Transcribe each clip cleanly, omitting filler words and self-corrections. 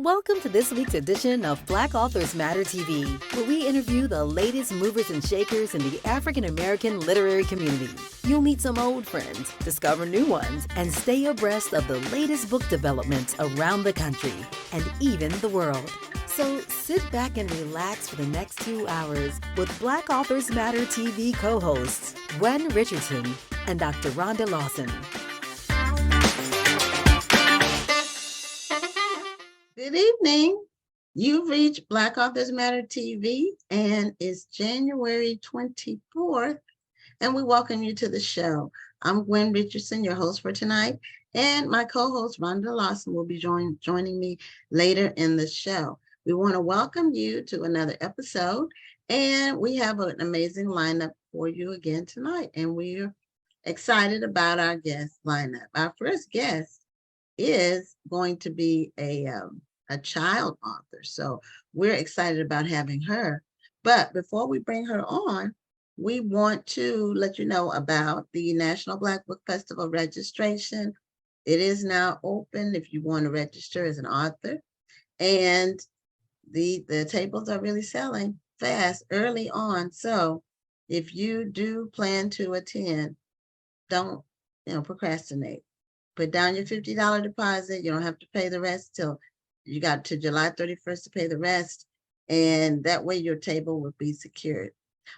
Welcome to this week's edition of Black Authors Matter TV, where we interview the latest movers and shakers in the African American literary community. You'll meet some old friends, discover new ones, and stay abreast of the latest book developments around the country and even the world. So sit back and relax for the next 2 hours with Black Authors Matter TV co-hosts Gwen Richardson and Dr. Rhonda Lawson. Good evening. You've reached Black Authors Matter TV, and it's January 24th, and we welcome you to the show. I'm Gwen Richardson, your host for tonight, and my co-host Rhonda Lawson will be joining me later in the show. We want to welcome you to another episode, and we have an amazing lineup for you again tonight, and we're excited about our guest lineup. Our first guest is going to be a child author. So we're excited about having her. But before we bring her on, we want to let you know about the National Black Book Festival registration. It is now open if you want to register as an author. And the tables are really selling fast early on. So if you do plan to attend, don't procrastinate. Put down your $50 deposit. You don't have to pay the rest till you got to July 31st to pay the rest. And that way your table will be secured.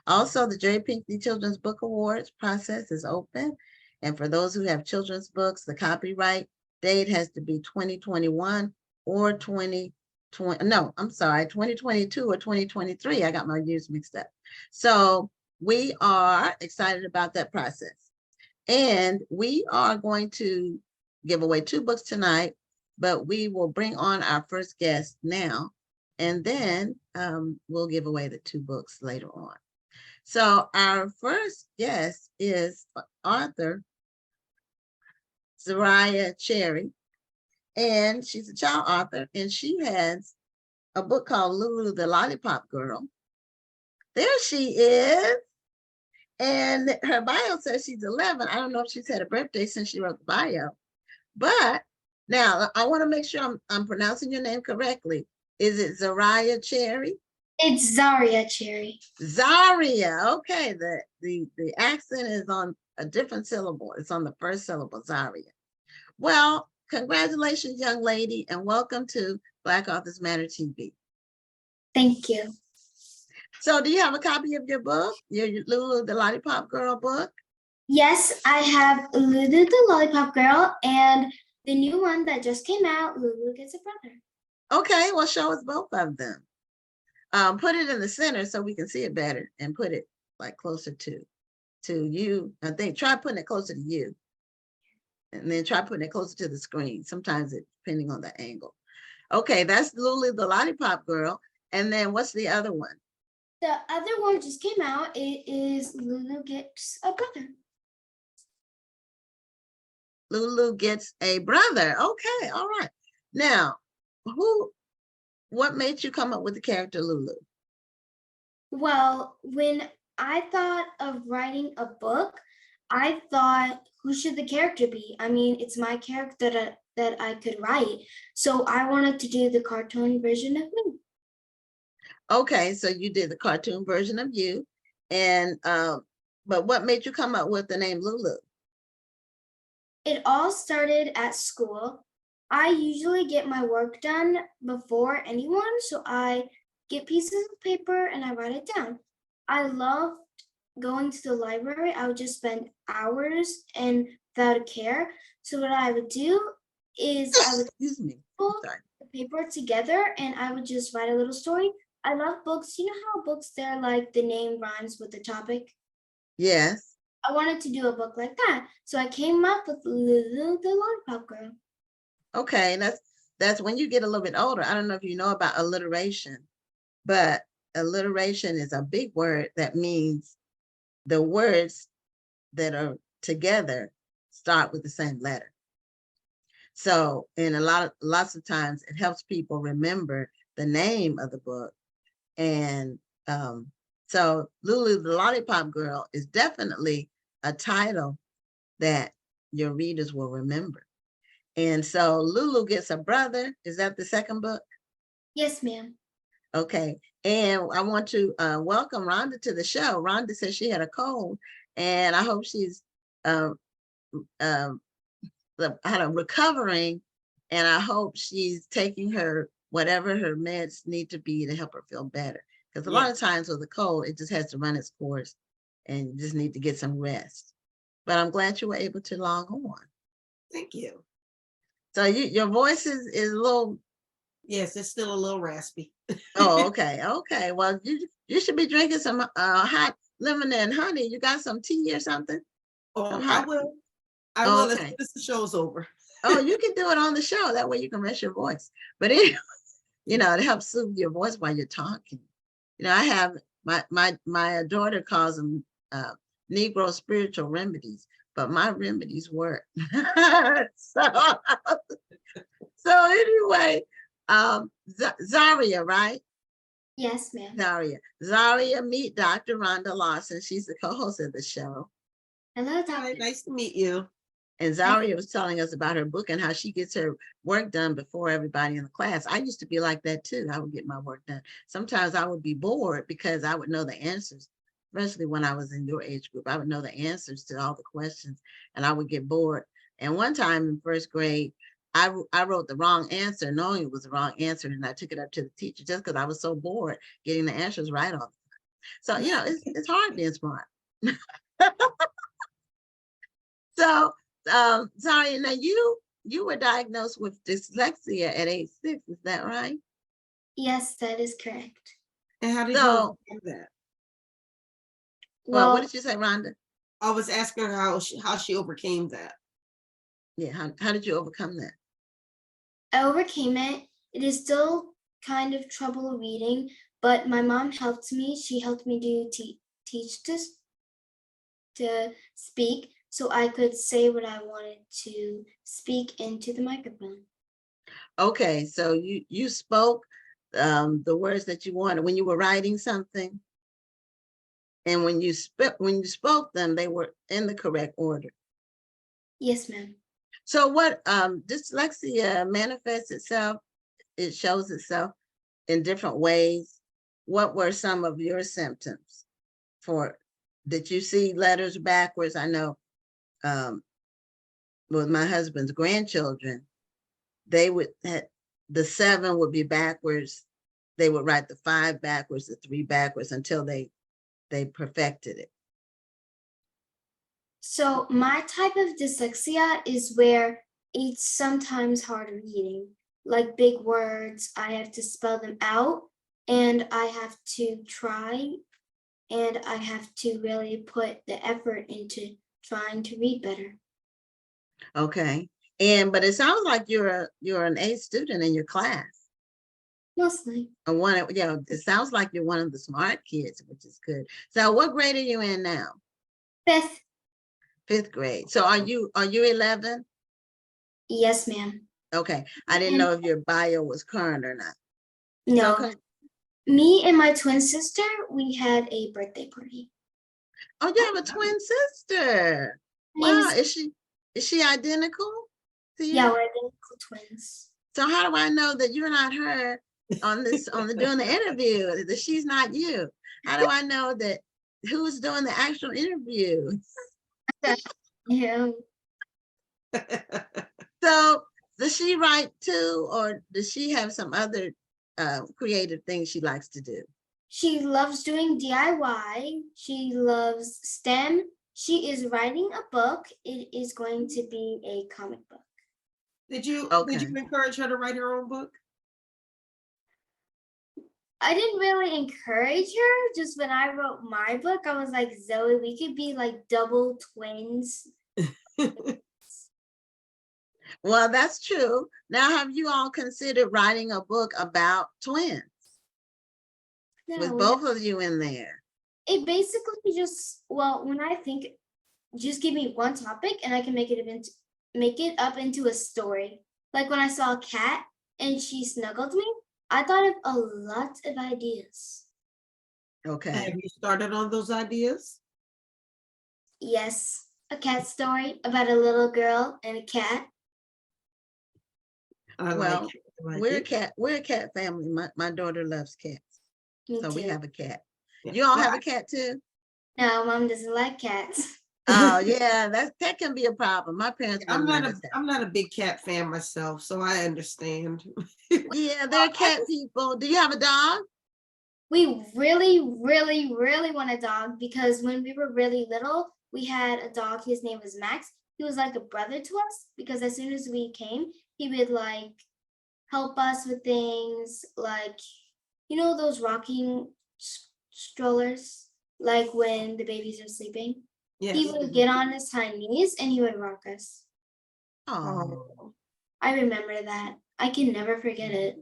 Also, the Jerry Pinckney Children's Book Awards process is open. And for those who have children's books, the copyright date has to be 2021 or 2022 or 2023. I got my years mixed up. So we are excited about that process. And we are going to give away 2 books tonight, but we will bring on our first guest now, and then we'll give away the 2 books later on. So our first guest is author Zariah Cherry, and she's a child author, and she has a book called Lulu the Lollipop Girl. There she is. And her bio says she's 11. I don't know if she's had a birthday since she wrote the bio. But now I want to make sure I'm pronouncing your name correctly. Is it Zariah Cherry? It's Zariah Cherry. Zariah. Okay. The accent is on a different syllable. It's on the first syllable, Zariah. Well, congratulations, young lady, and welcome to Black Authors Matter TV. Thank you. So do you have a copy of your book, your Lulu the Lollipop Girl book? Yes, I have Lulu the Lollipop Girl and the new one that just came out, Lulu Gets a Brother. Okay, well, show us both of them. Put it in the center so we can see it better, and put it like closer to you. I think try putting it closer to you, and then try putting it closer to the screen. Sometimes it depending on the angle. Okay, that's Lulu the Lollipop Girl. And then what's the other one? The other one just came out. It is Lulu Gets a Brother. Lulu Gets a Brother. Okay, all right. Now, what made you come up with the character Lulu? Well, when I thought of writing a book, I thought, who should the character be? I mean, it's my character that I could write. So I wanted to do the cartoon version of me. Okay, so you did the cartoon version of you, and but what made you come up with the name Lulu? It all started at school. I usually get my work done before anyone, so I get pieces of paper and I write it down. I loved going to the library. I would just spend hours and without a care. So what I would do is I would pull the paper together and I would just write a little story. I love books. You know how books, they're like the name rhymes with the topic? Yes. I wanted to do a book like that. So I came up with Lulu the Lollipop Girl. Okay, and that's when you get a little bit older. I don't know if you know about alliteration, but alliteration is a big word that means the words that are together start with the same letter. So, and lots of times it helps people remember the name of the book. And so Lulu the Lollipop Girl is definitely a title that your readers will remember. And so Lulu Gets a Brother, is that the second book? Yes, ma'am. Okay, and I want to welcome Rhonda to the show. Rhonda says she had a cold, and I hope she's um, um, recovering, and I hope she's taking her whatever her meds need to be to help her feel better. Because a lot of times with a cold, it just has to run its course, and you just need to get some rest. But I'm glad you were able to log on. Thank you. So your voice is a little. Yes, it's still a little raspy. Oh, okay, okay. Well, you should be drinking some hot lemonade and honey. You got some tea or something? Oh, I will. I will as okay. soon as the show's over. Oh, you can do it on the show. That way you can rest your voice. But anyway, it helps soothe your voice while you're talking. I have my daughter calls them Negro spiritual remedies, but my remedies work. so anyway, Zariah, right? Yes, ma'am. Zariah, meet Dr. Rhonda Lawson. She's the co-host of the show. Hello, Hi, doctor. nice to meet you. And Zariah was telling us about her book and how she gets her work done before everybody in the class. I used to be like that too. I would get my work done. Sometimes I would be bored because I would know the answers, especially when I was in your age group. I would know the answers to all the questions and I would get bored. And one time in first grade, I wrote the wrong answer, knowing it was the wrong answer. And I took it up to the teacher just because I was so bored getting the answers right all the time. So, it's hard being smart. So, Zariah, now you were diagnosed with dyslexia at age 6, is that right? Yes, that is correct. And how did you So, overcome that? well, what Well, did you say, Rhonda? I was asking her how she overcame that. Yeah, how did you overcome that? I overcame it. It is still kind of trouble reading, but my mom helped me. She helped me teach this to speak so I could say what I wanted to speak into the microphone. Okay, so you spoke the words that you wanted when you were writing something, and when you spoke them, they were in the correct order. Yes, ma'am. So what dyslexia manifests itself, it shows itself in different ways. What were some of your symptoms for, did you see letters backwards? I know with my husband's grandchildren, they would the 7 would be backwards. They would write the 5 backwards, the 3 backwards until they perfected it. So my type of dyslexia is where it's sometimes hard reading, like big words. I have to spell them out and I have to try and I have to really put the effort into trying to read better. Okay. But it sounds like you're an A student in your class. Mostly. It sounds like you're one of the smart kids, which is good. So what grade are you in now? 5th. 5th grade. So are you 11? Yes, ma'am. Okay. I didn't know if your bio was current or not. No. So, Me and my twin sister, we had a birthday party. oh, you have a twin sister. Wow. Is she identical to you? Yeah, we're identical twins. So how do I know that you're not her on doing the interview, that she's not you? How do I know that who's doing the actual interview? Yeah. So does she write too, or does she have some other creative things she likes to do? She loves doing DIY. She loves STEM. She is writing a book. It is going to be a comic book. Did you encourage her to write her own book? I didn't really encourage her. Just when I wrote my book, I was like, Zoe, we could be like double twins. Well, that's true. Now, have you all considered writing a book about twins? No, with both of you in there? It basically just, when I think, just give me one topic and I can make it up into a story. Like when I saw a cat and she snuggled me, I thought of a lot of ideas. Okay. Have you started on those ideas? Yes, a cat story about a little girl and a cat. Well, like we're a it. cat family. My daughter loves cats. Me So we too. have a cat. Yeah. You all Well, have a cat too? No, mom doesn't like cats. Oh yeah, that can be a problem. My parents I'm wouldn't not let a us have. I'm not a big cat fan myself, so I understand. Yeah, they're cat people. Do you have a dog? We really, really, really want a dog because when we were really little, we had a dog. His name was Max. He was like a brother to us because as soon as we came, he would like help us with things like, you know, those rocking strollers, like when the babies are sleeping. He Yes. would get on his hind knees and he would rock us. Oh, Oh. I remember that. I can never forget it.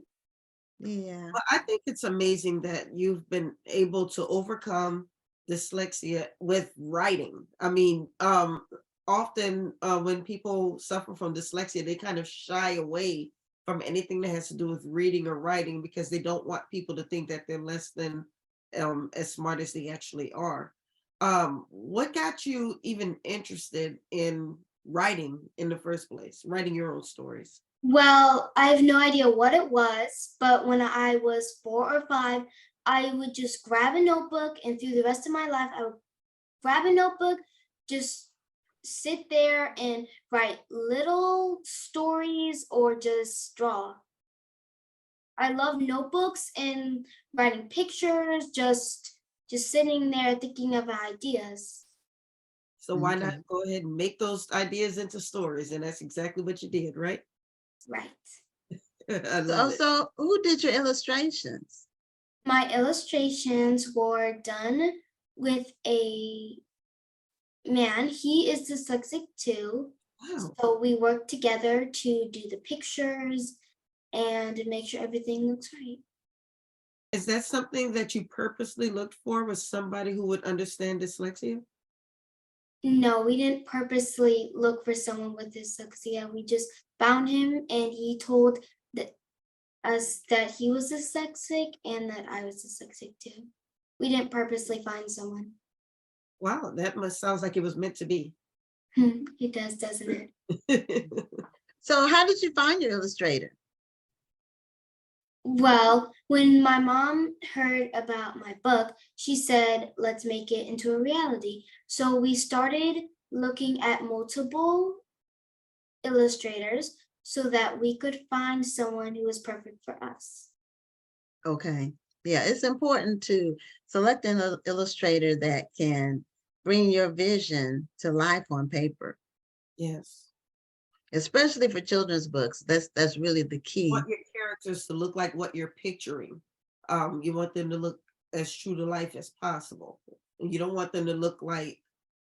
yeah. Well, I think it's amazing that you've been able to overcome dyslexia with writing. I mean, often when people suffer from dyslexia, they kind of shy away from anything that has to do with reading or writing because they don't want people to think that they're less than as smart as they actually are. What got you even interested in writing in the first place, writing your own stories? Well, I have no idea what it was, but when I was 4 or 5, I would just grab a notebook, and through the rest of my life, I would grab a notebook, just sit there and write little stories or just draw. I love notebooks and writing pictures, just sitting there thinking of ideas. So why not Okay. go ahead and make those ideas into stories? And that's exactly what you did, right? Right. I love So it. so who did your illustrations? My illustrations were done with a man. He is dyslexic too. Wow. So we work together to do the pictures and make sure everything looks right. Is that something that you purposely looked for, was somebody who would understand dyslexia? No, we didn't purposely look for someone with dyslexia. We just found him and he told us that he was dyslexic and that I was dyslexic too. We didn't purposely find someone. Wow, that must sounds like it was meant to be. It does, doesn't it? So how did you find your illustrator? Well, when my mom heard about my book, she said, let's make it into a reality. So we started looking at multiple illustrators so that we could find someone who was perfect for us. Okay. Yeah, it's important to select an illustrator that can bring your vision to life on paper, Yes. especially for children's books. That's really the key. Want your characters to look like what you're picturing. You want them to look as true to life as possible. You don't want them to look like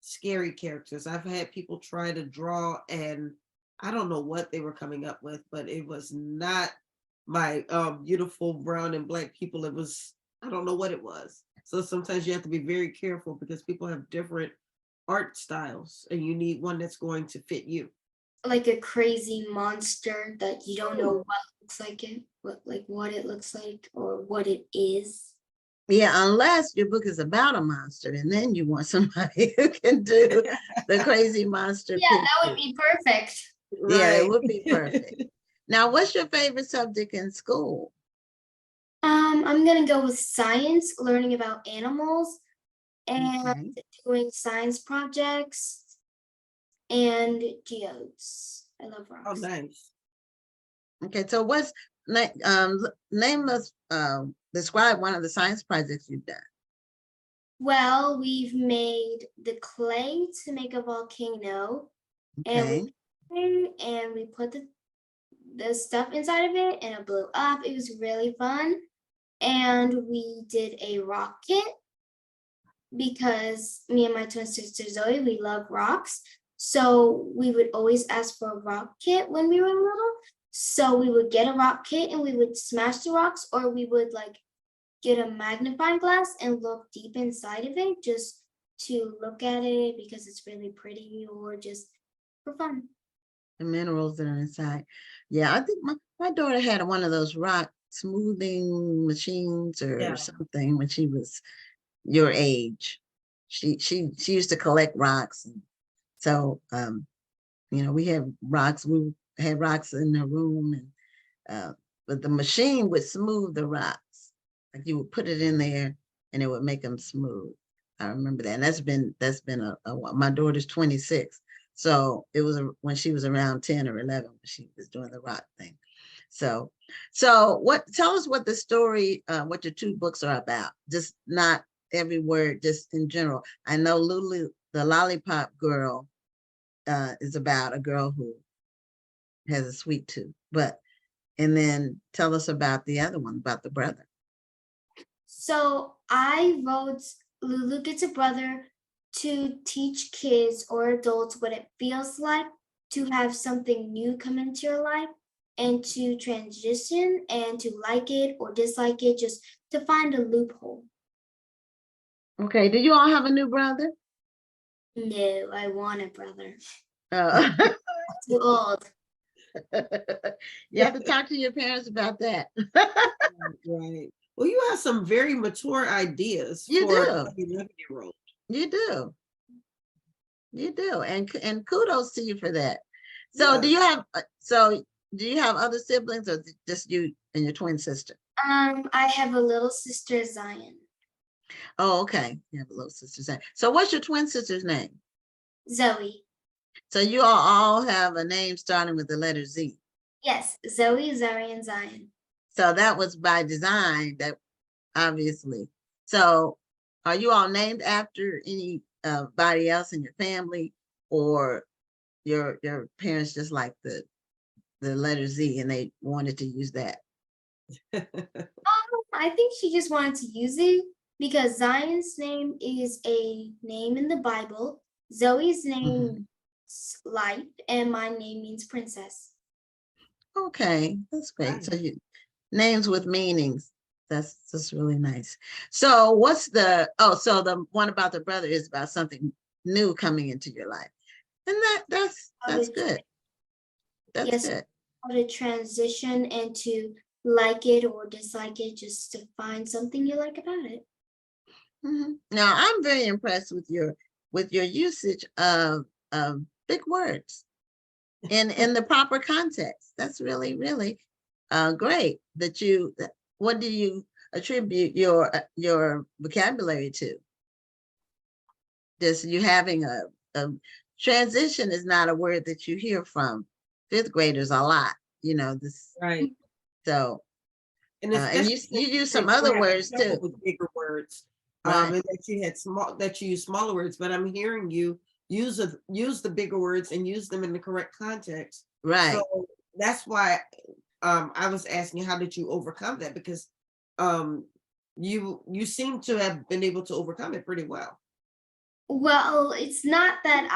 scary characters. I've had people try to draw and I don't know what they were coming up with, but it was not my beautiful brown and black people. It was, I don't know what it was. So sometimes you have to be very careful because people have different art styles and you need one that's going to fit you. Like a crazy monster that you don't know what looks like it, what it looks like or what it is. Yeah, unless your book is about a monster, and then you want somebody who can do the crazy monster Yeah, that would picture. be perfect. Yeah, it Right. would be perfect. Now, what's your favorite subject in school? I'm gonna go with science, learning about animals and Okay. doing science projects and geodes. I love Oh, rocks. nice. Okay, so what's name us describe one of the science projects you've done. Well, we've made the clay to make a volcano Okay. and we put the stuff inside of it and it blew up. It was really fun. And we did a rocket because me and my twin sister Zoe, we love rocks. So we would always ask for a rock kit when we were little. So we would get a rock kit and we would smash the rocks, or we would like get a magnifying glass and look deep inside of it just to look at it because it's really pretty or just for fun. The minerals that are inside. Yeah, I think my daughter had one of those rock smoothing machines or Yeah. something when she was your age. She used to collect rocks. So you know, we had rocks in her room, and but the machine would smooth the rocks. Like you would put it in there and it would make them smooth. I remember that. And that's been a while. My daughter's 26. So it was when she was around 10 or 11 when she was doing the rock thing. So tell us what the story, what your two books are about. Just not every word, just in general. I know Lulu, the Lollipop Girl, is about a girl who has a sweet tooth, and then tell us about the other one, about the brother. So I wrote Lulu Gets a Brother to teach kids or adults what it feels like to have something new come into your life and to transition and to like it or dislike it, just to find a loophole. Okay, do you all have a new brother? No, I want a brother. Uh, Too old. you have to talk to your parents about that. Right. Well, you have some very mature ideas You for do. an 11-year-old. You do. You do. And kudos to you for that. So Yes. do you have other siblings or just you and your twin sister? I have a little sister, Zion. Oh, okay. You have a little sister. So what's your twin sister's name? Zoe. So you all have a name starting with the letter Z. Yes, Zoe, Zariah, and Zion. So that was by design, that obviously. So are you all named after anybody else in your family, or your parents just like the letter Z and they wanted to use that? I think she just wanted to use it because Zion's name is a name in the Bible. Zoe's name is life, and my name means princess. Okay, that's great. Right. So you names with meanings. That's really nice. So what's the so the one about the brother is about something new coming into your life. And that's good. That's Yes, good. how to transition and to like it or dislike it, just to find something you like about it. Now I'm very impressed with your usage of big words in the proper context. That's really, really great. What do you attribute your vocabulary to? Just you having a transition is not a word that you hear from fifth graders a lot. This. Right. So And and you use some other words too. With bigger words. Right. And that you use smaller words, but I'm hearing you use the bigger words and use them in the correct context. Right. So that's why I was asking, how did you overcome that? Because you seem to have been able to overcome it pretty well. Well, it's not that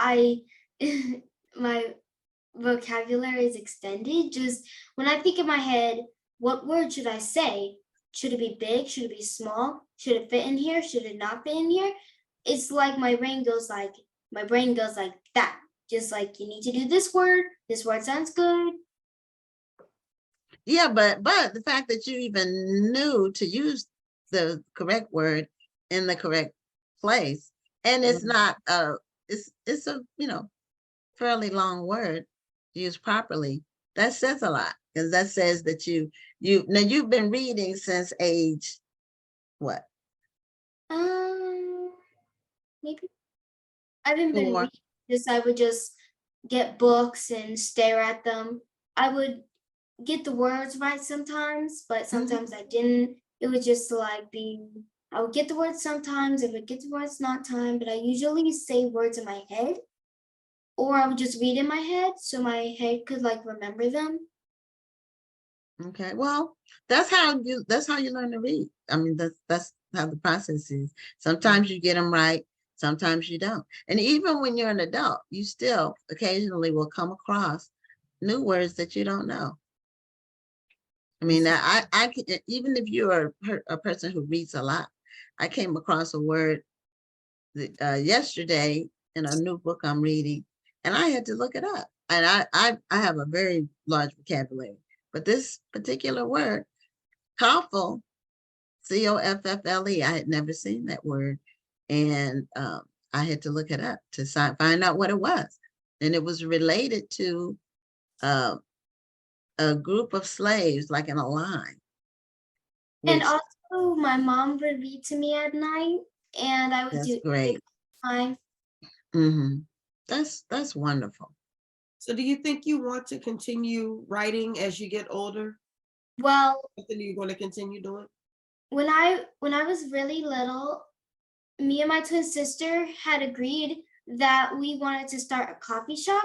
my vocabulary is extended. Just when I think in my head, what word should I say? Should it be big? Should it be small? Should it fit in here? Should it not fit in here? It's like my brain goes like that. Just like, you need to do this word. This word sounds good. Yeah, but the fact that you even knew to use the correct word in the correct place, and it's not it's a fairly long word used properly, that says a lot, because that says that you've been reading since age what? Maybe I haven't been 4. reading. I would just get books and stare at them. I would get the words right sometimes, but sometimes I didn't. It would just like I would get the words sometimes, I would get the words not time, but I usually say words in my head, or I would just read in my head so my head could like remember them. Okay, well, that's how you learn to read. I mean, that's how the process is. Sometimes you get them right, sometimes you don't. And even when you're an adult, you still occasionally will come across new words that you don't know. I mean, I can, even if you're a person who reads a lot, I came across a word yesterday in a new book I'm reading, and I had to look it up. And I have a very large vocabulary, but this particular word, coffle, COFFLE, I had never seen that word, and I had to look it up to find out what it was, and it was related to a a group of slaves, like in a line. And Which, also, my mom would read to me at night, and I would that's do it great. time. That's wonderful. So do you think you want to continue writing as you get older? Well, Something you're going to continue doing? when I was really little, me and my twin sister had agreed that we wanted to start a coffee shop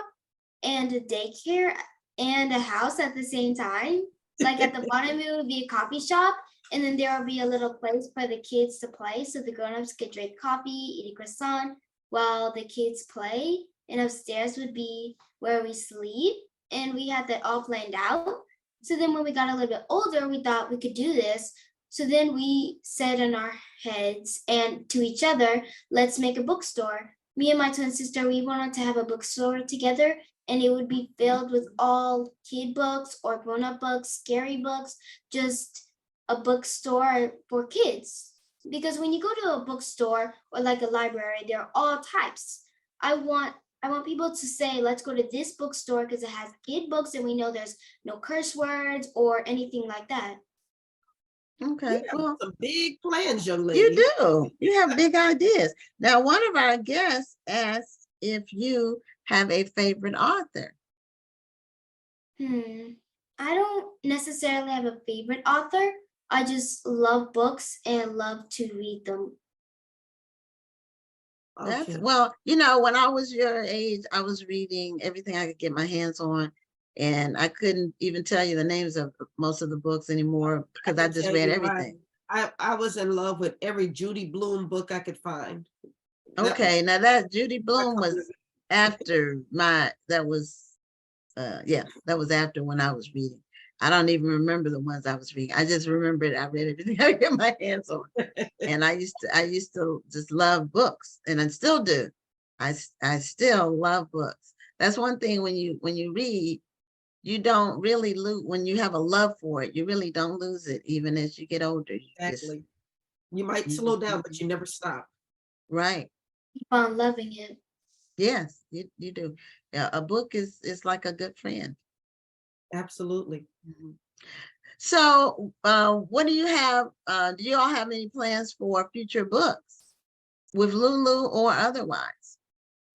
and a daycare and a house at the same time. Like at the bottom, it would be a coffee shop, and then there would be a little place for the kids to play. So the grown-ups could drink coffee, eat a croissant while the kids play. And upstairs would be where we sleep. And we had that all planned out. So then when we got a little bit older, we thought we could do this. So then we said in our heads and to each other, let's make a bookstore. Me and my twin sister, we wanted to have a bookstore together, and it would be filled with all kid books or grown-up books, scary books, just a bookstore for kids. Because when you go to a bookstore or like a library, there are all types. I want people to say, let's go to this bookstore because it has kid books and we know there's no curse words or anything like that. Okay, You have well, some big plans, young you lady. do. You have big ideas. Now, one of our guests asked if you have a favorite author. I don't necessarily have a favorite author. I just love books and love to read them. That's Okay. well, when I was your age, I was reading everything I could get my hands on, and I couldn't even tell you the names of most of the books anymore because I can just tell read you everything. I was in love with every Judy Blume book I could find. That was Okay, now that Judy my Blume kind was after that was after when I was reading. I don't even remember the ones I was reading. I just remembered I read everything I could get my hands on. And I used to just love books, and I still do. I still love books. That's one thing when you read, you don't really lose when you have a love for it. You really don't lose it, even as you get older. exactly. You might slow down, but you never stop. Right. Keep on loving it. Yes, you do. Yeah, a book is like a good friend. Absolutely. So, what do you have? Do you all have any plans for future books with Lulu or otherwise?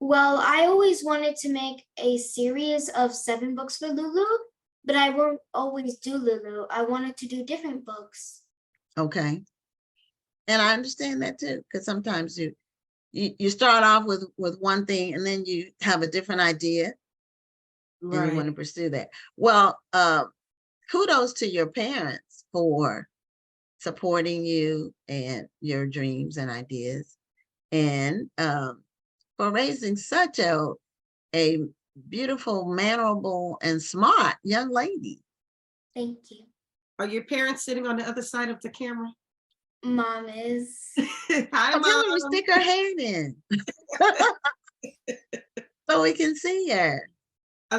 Well, I always wanted to make a series of 7 books for Lulu, but I won't always do Lulu. I wanted to do different books. Okay. And I understand that too, because sometimes you start off with one thing and then you have a different idea and you want to pursue that. Well, kudos to your parents for supporting you and your dreams and ideas, and for raising such a beautiful, mannerable, and smart young lady. Thank you. Are your parents sitting on the other side of the camera? Mom is. Hi, Tell her to Mom. stick her hand in so we can see her. I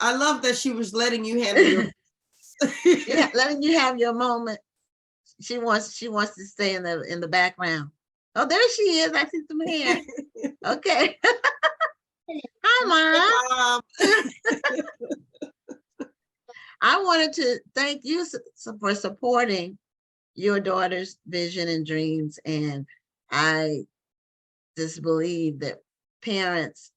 love that she was letting you handle your Yeah, letting you have your moment. She wants to stay in the background. Oh, there she is. I see some hair. Okay. Hi, Mom. I wanted to thank you for supporting your daughter's vision and dreams. And I just believe that parents,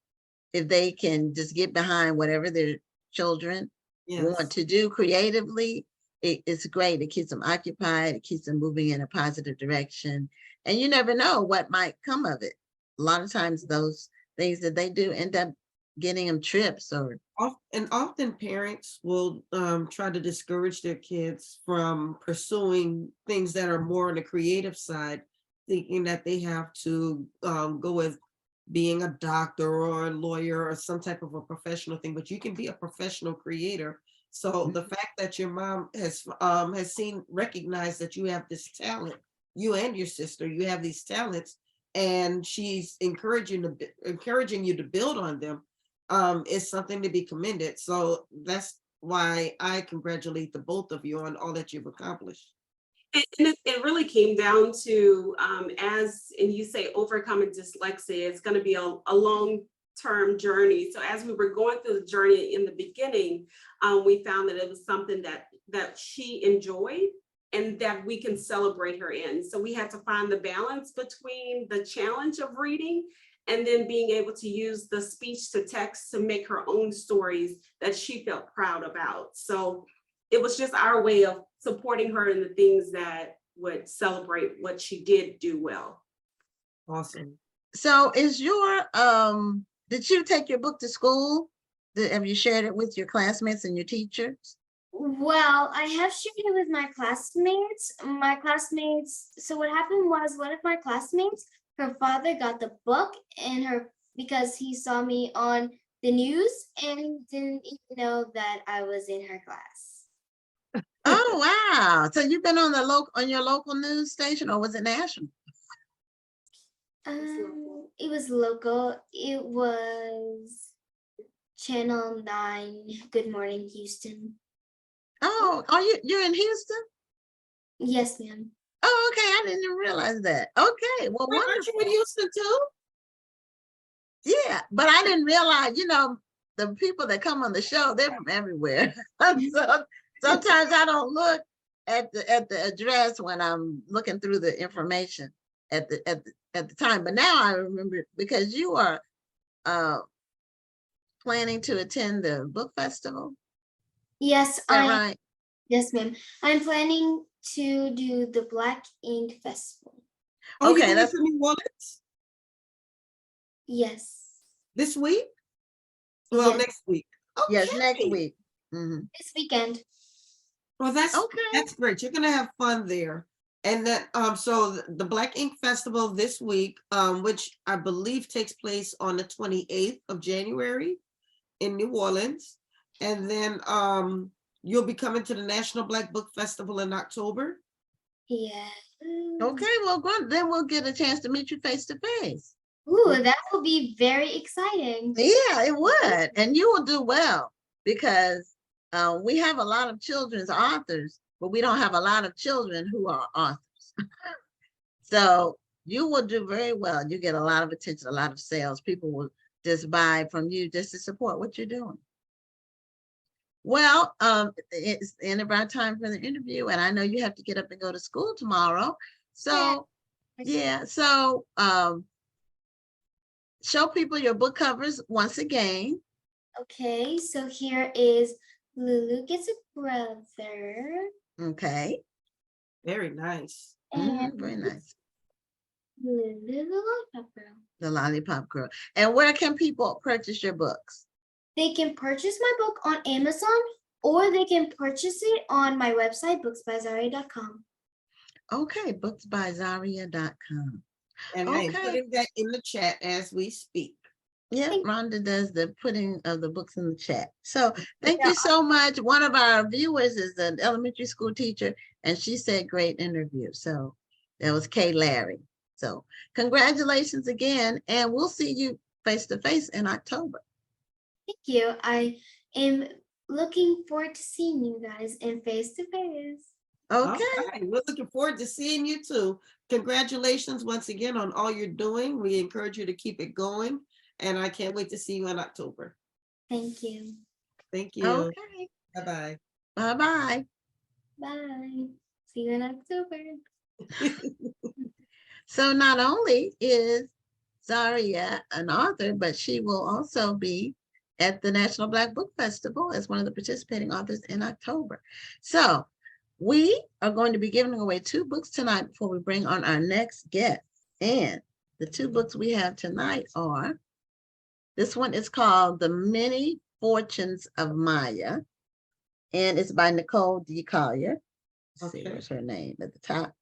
if they can just get behind whatever their children want to do creatively, it's great. It keeps them occupied. It keeps them moving in a positive direction. And you never know what might come of it. A lot of times those things that they do end up getting them trips or. And often parents will try to discourage their kids from pursuing things that are more on the creative side, thinking that they have to go with being a doctor or a lawyer or some type of a professional thing, but you can be a professional creator. So the fact that your mom has recognized that you have this talent, you and your sister, you have these talents, and she's encouraging you to build on them, is something to be commended. So that's why I congratulate the both of you on all that you've accomplished. And it really came down to, and you say overcoming dyslexia, it's going to be a long term journey. So as we were going through the journey in the beginning, we found that it was something that she enjoyed and that we can celebrate her in. So we had to find the balance between the challenge of reading and then being able to use the speech to text to make her own stories that she felt proud about. So it was just our way of supporting her in the things that would celebrate what she did do well. Awesome. So is your, did you take your book to school? Have you shared it with your classmates and your teachers? Well, I have shared it with my classmates. So what happened was one of my classmates, her father got the book because he saw me on the news and didn't even know that I was in her class. Oh, wow. So you've been on your local news station, or was it national? It was local. It was Channel 9, Good Morning Houston. Oh, you're in Houston? Yes, ma'am. Oh, okay. I didn't even realize that. Okay. Well, Aren't you wonderful. in Houston too? Yeah, but I didn't realize, the people that come on the show, they're from everywhere. So sometimes I don't look at the address when I'm looking through the information at the time. But now I remember, because you are planning to attend the book festival. Yes, Is that right? Yes, ma'am. I'm planning to do the Black Ink Festival. Oh, Okay, you're going that's to New Orleans Yes. this week? Well, Yes. next week. yes, Okay. next week. Mhm. This weekend. Well, that's Okay. great. You're gonna have fun there. And then so the Black Ink Festival this week, which I believe takes place on the 28th of January in New Orleans. And then you'll be coming to the National Black Book Festival in October. Yeah. Okay, well, then we'll get a chance to meet you face to face. Ooh, that will be very exciting. Yeah, it would. And you will do well, because we have a lot of children's authors, but we don't have a lot of children who are authors. So you will do very well. You get a lot of attention, a lot of sales. People will just buy from you just to support what you're doing. Well, it's the end of our time for the interview, and I know you have to get up and go to school tomorrow. So yeah, so show people your book covers once again. Okay, so here is Lulu Gets a Brother. Okay. Very nice. And Very nice. Lulu the Lollipop Girl. The Lollipop Girl. And where can people purchase your books? They can purchase my book on Amazon, or they can purchase it on my website, booksbyzariah.com. Okay, booksbyzariah.com. And I am Okay. putting that in the chat as we speak. Yeah, Rhonda does the putting of the books in the chat. So thank you so much. One of our viewers is an elementary school teacher, and she said great interview. So that was Kay Larry. So congratulations again, and we'll see you face to face in October. Thank you. I am looking forward to seeing you guys in face to face. Okay. Right. We're looking forward to seeing you too. Congratulations once again on all you're doing. We encourage you to keep it going. And I can't wait to see you in October. Thank you. Thank you. Okay. Bye-bye. Bye-bye. Bye. See you in October. So not only is Zariah an author, but she will also be at the National Black Book Festival as one of the participating authors in October. So we are going to be giving away 2 books tonight before we bring on our next guest. And the 2 books we have tonight are, this one is called The Many Fortunes of Maya, and it's by Nicole D. Collier. Let's see, where's her name at the top?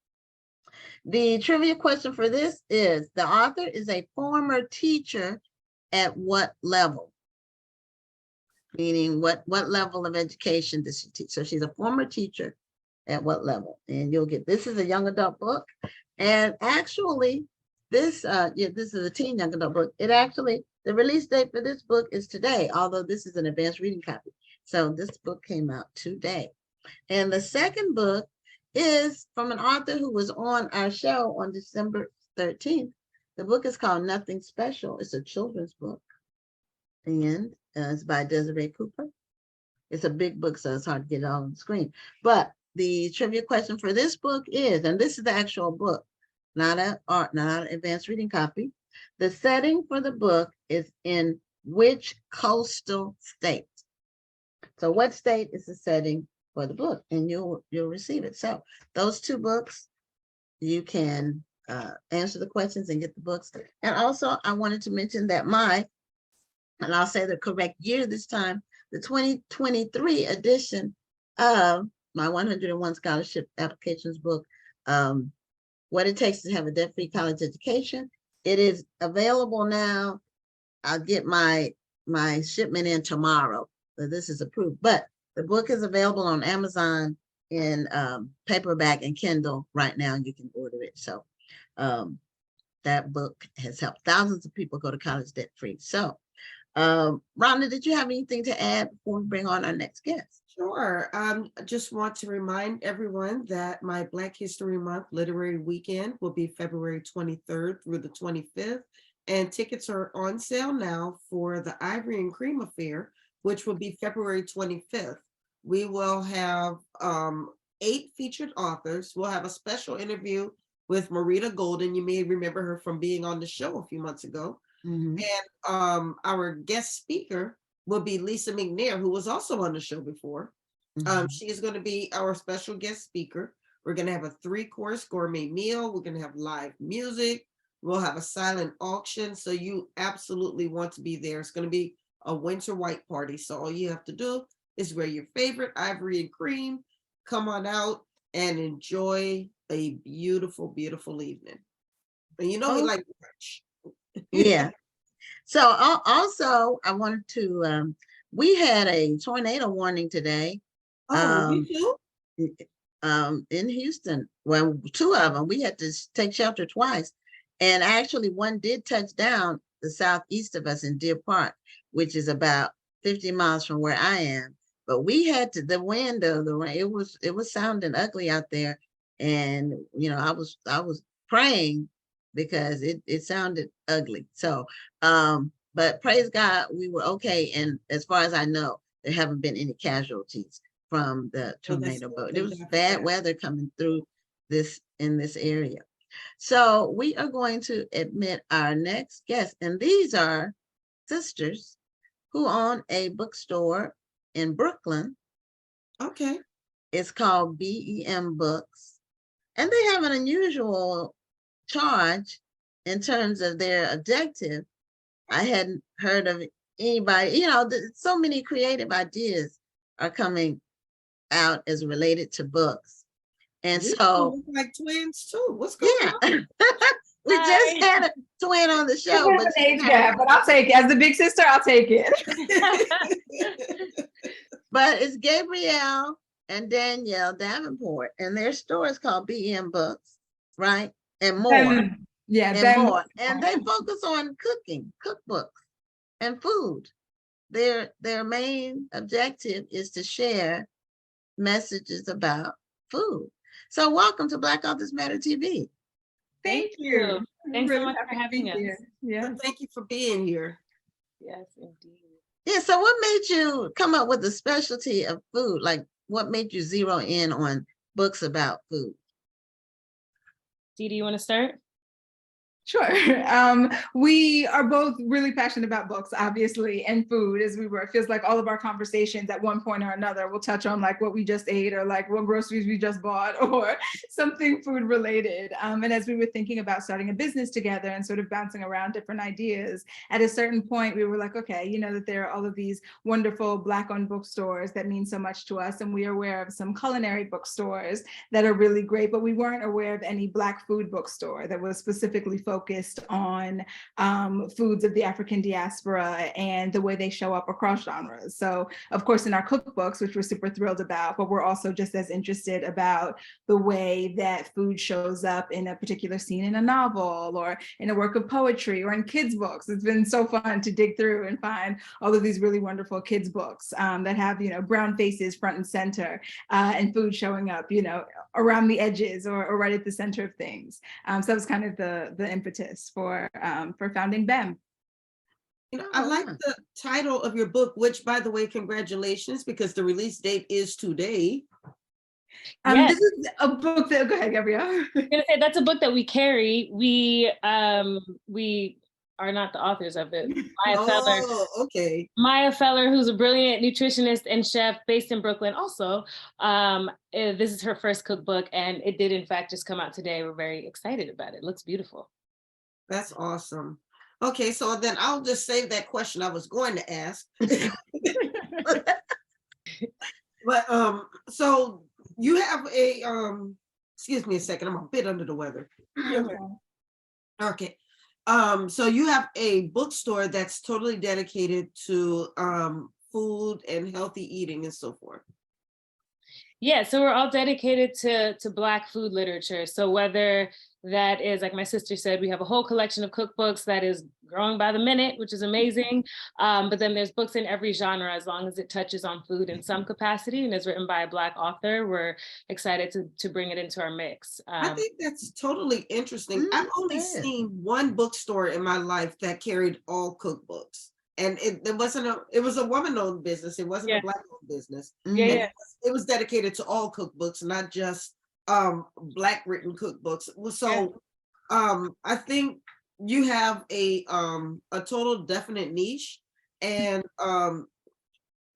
The trivia question for this is, the author is a former teacher at what level? Meaning what level of education does she teach? So she's a former teacher at what level? And you'll get, this is a young adult book. And actually this, this is a teen young adult book. It actually, the release date for this book is today, although this is an advanced reading copy. So this book came out today. And the second book is from an author who was on our show on December 13th. The book is called Nothing Special. It's a children's book. and it's by Desiree Cooper. It's a big book, so it's hard to get it all on the screen. But the trivia question for this book is, and this is the actual book, not an advanced reading copy. The setting for the book is in which coastal state? So what state is the setting for the book? And you'll receive it. So those two books, you can answer the questions and get the books. And also I wanted to mention that and I'll say the correct year this time, the 2023 edition of my 101 scholarship applications book, What It Takes to Have a Debt-Free College Education. It is available now. I'll get my shipment in tomorrow. So this is approved, but the book is available on Amazon in paperback and Kindle right now, and you can order it. So that book has helped thousands of people go to college debt-free. So Rhonda, did you have anything to add before we bring on our next guest? Sure. I just want to remind everyone that my Black History Month Literary Weekend will be February 23rd through the 25th. And tickets are on sale now for the Ivory and Cream Affair, which will be February 25th. We will have 8 featured authors. We'll have a special interview with Marita Golden. You may remember her from being on the show a few months ago. Mm-hmm. And our guest speaker will be Lisa McNair, who was also on the show before. Mm-hmm. She is going to be our special guest speaker. We're going to have a 3-course gourmet meal. We're going to have live music. We'll have a silent auction. So you absolutely want to be there. It's going to be a winter white party. So all you have to do is wear your favorite ivory and cream, come on out and enjoy a beautiful, beautiful evening. And you know, we like brunch. Yeah. So also I wanted to, we had a tornado warning today. You too? In Houston. Well, 2 of them, we had to take shelter twice. And actually one did touch down the southeast of us in Deer Park, which is about 50 miles from where I am. But we had the wind of the rain, it was sounding ugly out there. And, you know, I was praying because it sounded ugly. So, but praise God, we were okay. And as far as I know, there haven't been any casualties from the tornado, but it was bad weather coming through in this area. So we are going to admit our next guest, and these are sisters who own a bookstore in Brooklyn. Okay. It's called BEM Books, and they have an unusual charge in terms of their objective. I hadn't heard of anybody, you know, so many creative ideas are coming out as related to books. And We so look like twins too. What's going on? We just had a twin on the show, but but I'll take it. As the big sister, I'll take it. But it's Gabriel and Danielle Davenport, and their store is called BM Books, right? And more. And more. And they focus on cooking, cookbooks, and food. Their main objective is to share messages about food. So welcome to Black Authors Matter TV. Thank you. Thanks so much for having us. Yeah. Thank you for being here. Yes, indeed. Yeah, so what made you come up with the specialty of food? Like, what made you zero in on books about food? Dee, do you want to start? Sure. We are both really passionate about books, obviously, and food as we were. It feels like all of our conversations at one point or another will touch on like what we just ate or like what groceries we just bought or something food related. And as we were thinking about starting a business together and sort of bouncing around different ideas, at a certain point, we were like, okay, you know that there are all of these wonderful Black-owned bookstores that mean so much to us. And we are aware of some culinary bookstores that are really great, but we weren't aware of any Black food bookstore that was specifically focused on foods of the African diaspora and the way they show up across genres. So of course, in our cookbooks, which we're super thrilled about, but we're also just as interested about the way that food shows up in a particular scene in a novel or in a work of poetry or in kids' books. It's been so fun to dig through and find all of these really wonderful kids' books that have, you know, brown faces front and center and food showing up, you know, around the edges or right at the center of things. So that was kind of the impetus for founding BEM. I Oh, like wow. the title of your book, which, by the way, congratulations, because the release date is today. Yes. This is a book that, go ahead, Gabriel. I'm gonna say that's a book that we carry. We are not the authors of it. Oh, okay. Maya Feller, who's a brilliant nutritionist and chef based in Brooklyn, also. This is her first cookbook, and it did in fact just come out today. We're very excited about it. It looks beautiful. That's awesome. Okay, so then I'll just save that question I was going to ask. But so you have a excuse me a second, I'm a bit under the weather. Okay. So you have a bookstore that's totally dedicated to food and healthy eating and so forth. Yeah, so we're all dedicated to Black food literature. So whether that is, like my sister said, we have a whole collection of cookbooks that is growing by the minute, which is amazing. But then there's books in every genre, as long as it touches on food in some capacity and is written by a Black author. We're excited to bring it into our mix. I think that's totally interesting. I've only seen one bookstore in my life that carried all cookbooks. And it was a woman-owned business. It wasn't a Black-owned business. Yeah, And yeah. it was dedicated to all cookbooks, not just Black written cookbooks. So I think you have a total definite niche. And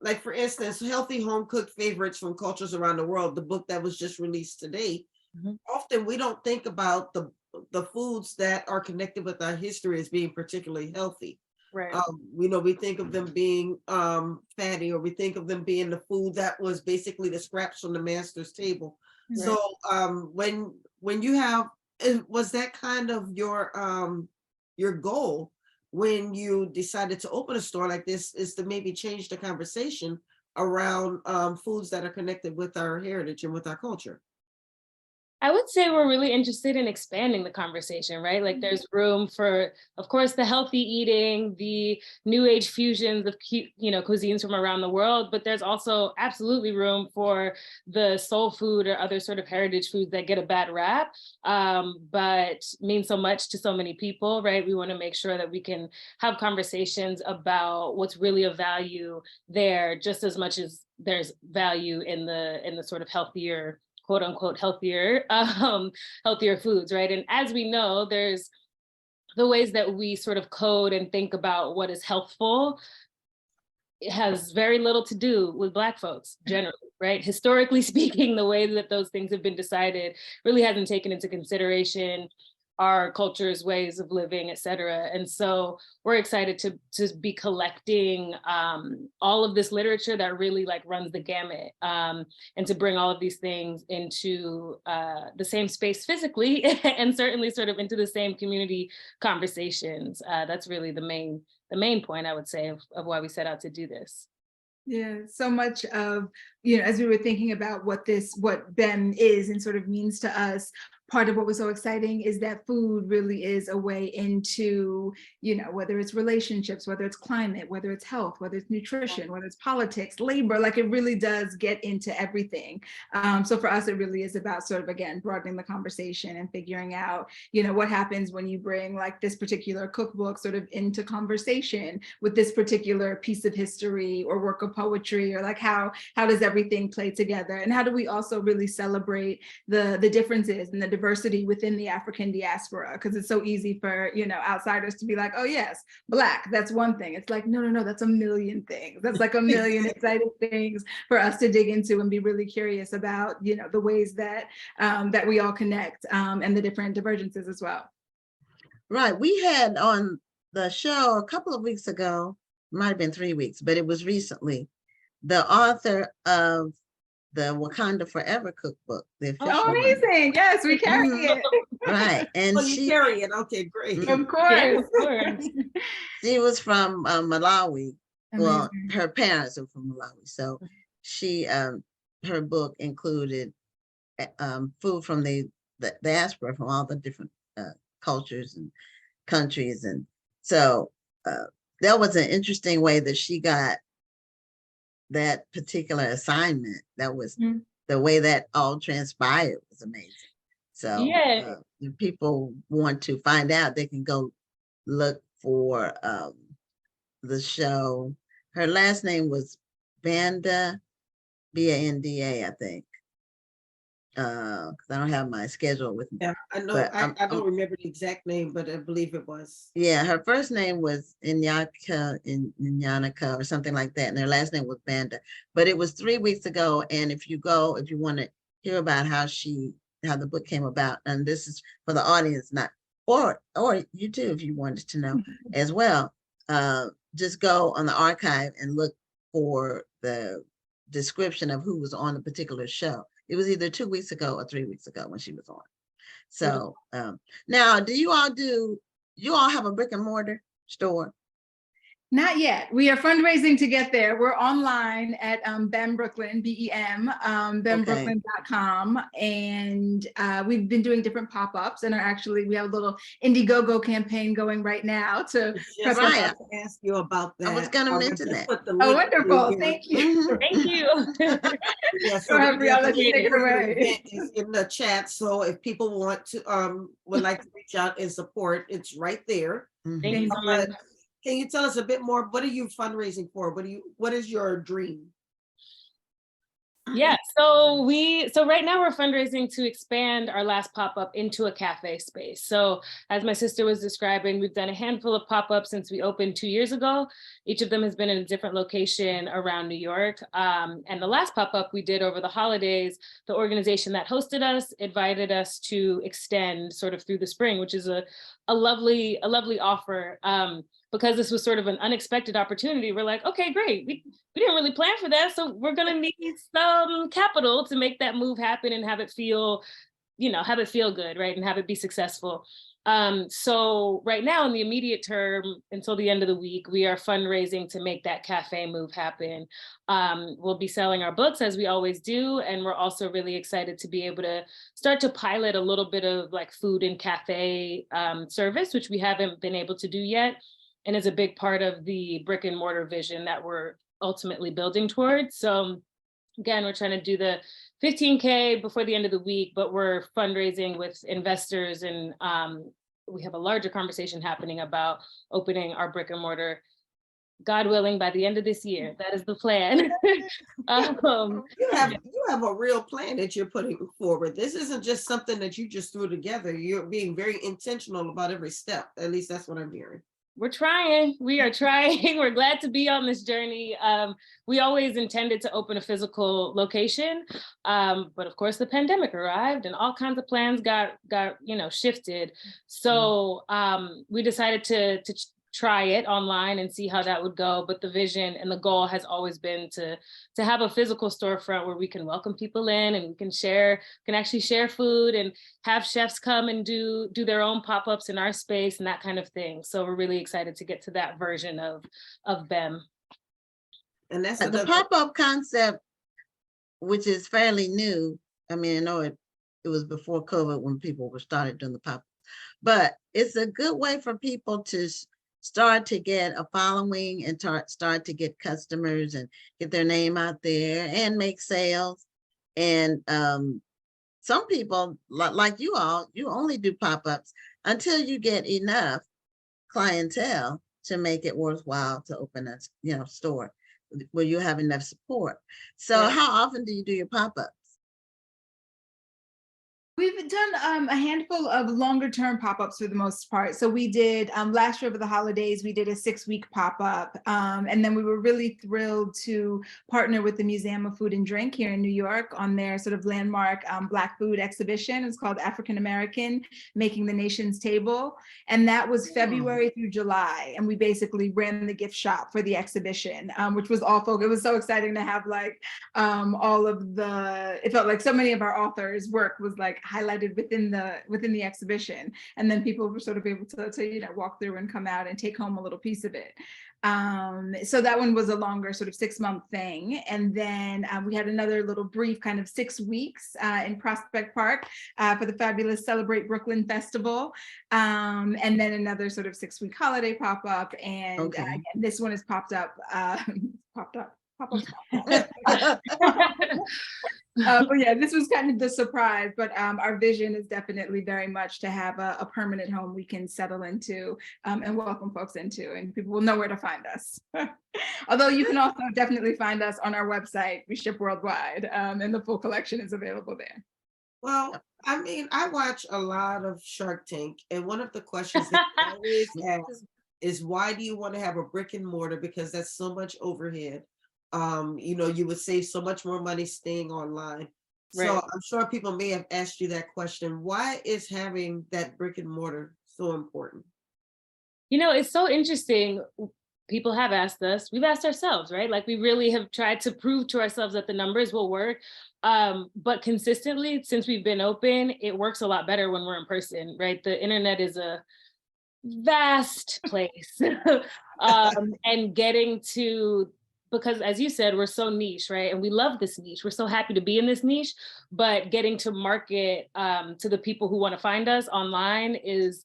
like for instance, Healthy Home Cooked Favorites from Cultures Around the World, the book that was just released today. Often we don't think about the foods that are connected with our history as being particularly healthy. Right. We think of them being fatty, or we think of them being the food that was basically the scraps from the master's table. Right. So when you have, was that kind of your goal when you decided to open a store like this, is to maybe change the conversation around foods that are connected with our heritage and with our culture? I would say we're really interested in expanding the conversation, right? Like there's room for, of course, the healthy eating, the new age fusions of, cuisines from around the world, but there's also absolutely room for the soul food or other sort of heritage foods that get a bad rap, but mean so much to so many people, right? We want to make sure that we can have conversations about what's really of value there, just as much as there's value in the sort of healthier, quote unquote, healthier foods, right? And as we know, there's the ways that we sort of code and think about what is healthful. It has very little to do with Black folks generally, right? Historically speaking, the way that those things have been decided really hasn't taken into consideration our culture's ways of living, et cetera. And so we're excited to be collecting all of this literature that really like runs the gamut, and to bring all of these things into the same space physically, and certainly sort of into the same community conversations. That's really the main point, I would say, of why we set out to do this. Yeah, so much of, as we were thinking about what BEM is and sort of means to us, part of what was so exciting is that food really is a way into, whether it's relationships, whether it's climate, whether it's health, whether it's nutrition, whether it's politics, labor, like it really does get into everything. So for us, it really is about sort of, again, broadening the conversation and figuring out, what happens when you bring like this particular cookbook sort of into conversation with this particular piece of history or work of poetry, or like how does everything play together? And how do we also really celebrate the differences and the diversity within the African diaspora? Because it's so easy for, outsiders to be like, oh yes, Black, that's one thing. It's like, no, that's a million things. That's like a million exciting things for us to dig into and be really curious about, the ways that that we all connect, and the different divergences as well. Right. We had on the show a couple of weeks ago, might have been 3 weeks, but it was recently, the author of the Wakanda Forever cookbook. The official Oh, one. amazing. Yes, we carry it. Right. And Oh, you carry it. Okay, great. Of course. Yeah, of course. she was from Malawi. Well, Amazing. her parents are from Malawi. So she, her book included food from the diaspora, from all the different cultures and countries. And so that was an interesting way that she got that particular assignment. That was the way that all transpired was amazing. So Yeah. if people want to find out, they can go look for the show. Her last name was Banda, Banda, I think. 'Cause I don't have my schedule with me. Yeah, I know. But I don't remember the exact name, but I believe it was. yeah, her first name was Inyanika or something like that, and her last name was Banda. But it was 3 weeks ago, and if you want to hear about how the book came about, and this is for the audience, not or you too, if you wanted to know as well. Just go on the archive and look for the description of who was on the particular show. It was either 2 weeks ago or 3 weeks ago when she was on. So now, do you all have a brick and mortar store? Not yet. We are fundraising to get there. We're online at BEM Brooklyn, BEM, BEMbrooklyn.com. And we've been doing different pop-ups and we have a little Indiegogo campaign going right now to Zariah. Ask you about that. I was going to mention that. Oh, wonderful. Thank you. Thank you. Yeah, so Gabriel, let's take it away. Is in the chat. So if people want to would like to reach out and support, it's right there. Thank you so much. Can you tell us a bit more? What are you fundraising for? What is your dream? Yeah, so right now we're fundraising to expand our last pop-up into a cafe space. So as my sister was describing, we've done a handful of pop-ups since we opened 2 years ago. Each of them has been in a different location around New York. And the last pop-up we did over the holidays, the organization that hosted us invited us to extend sort of through the spring, which is a lovely offer. Because this was sort of an unexpected opportunity, we're like, okay, great. We didn't really plan for that. So we're gonna need some capital to make that move happen and have it feel good, right? And have it be successful. So right now in the immediate term, until the end of the week, we are fundraising to make that cafe move happen. We'll be selling our books as we always do. And we're also really excited to be able to start to pilot a little bit of like food and cafe service, which we haven't been able to do yet. And is a big part of the brick and mortar vision that we're ultimately building towards. So again, we're trying to do the 15K before the end of the week, but we're fundraising with investors, and we have a larger conversation happening about opening our brick and mortar, God willing, by the end of this year. That is the plan. You have a real plan that you're putting forward. This isn't just something that you just threw together. You're being very intentional about every step. At least that's what I'm hearing. We're trying. We are trying. We're glad to be on this journey. We always intended to open a physical location, but of course the pandemic arrived and all kinds of plans got shifted. So we decided to try it online and see how that would go. But the vision and the goal has always been to have a physical storefront where we can welcome people in and we can actually share food and have chefs come and do their own pop-ups in our space and that kind of thing. So we're really excited to get to that version of BEM. And that's the pop-up concept, which is fairly new. I mean, I know it was before COVID when people were started doing the pop, but it's a good way for people to start to get a following and start to get customers and get their name out there and make sales. And some people like you all, you only do pop-ups until you get enough clientele to make it worthwhile to open a store where you have enough support. So yeah. How often do you do your pop-ups? We've done a handful of longer term pop-ups for the most part. So we did last year over the holidays, we did a 6-week pop-up. And then we were really thrilled to partner with the Museum of Food and Drink here in New York on their sort of landmark Black food exhibition. It's called African American, Making the Nation's Table. And that was February through July. And we basically ran the gift shop for the exhibition, which was awful. It was so exciting to have like all of it felt like so many of our authors' work was like highlighted within the exhibition, and then people were sort of able to walk through and come out and take home a little piece of it. So that one was a longer sort of 6-month thing, and then we had another little brief kind of 6 weeks in Prospect Park for the fabulous Celebrate Brooklyn Festival, and then another sort of 6-week holiday pop-up, and again, this one has popped up. But yeah, this was kind of the surprise, but our vision is definitely very much to have a permanent home we can settle into and welcome folks into, and people will know where to find us. Although you can also definitely find us on our website. We ship worldwide, and the full collection is available there. Well, I mean, I watch a lot of Shark Tank, and one of the questions they always ask is, why do you want to have a brick and mortar? Because that's so much overhead. You would save so much more money staying online. So Right. I'm sure people may have asked you that question. Why is having that brick and mortar so important? It's so interesting. People have asked us, we've asked ourselves, right? Like we really have tried to prove to ourselves that the numbers will work. But consistently, since we've been open, it works a lot better when we're in person, right? The internet is a vast place. And getting to, because as you said, we're so niche, right? And we love this niche. We're so happy to be in this niche, but getting to market to the people who want to find us online is,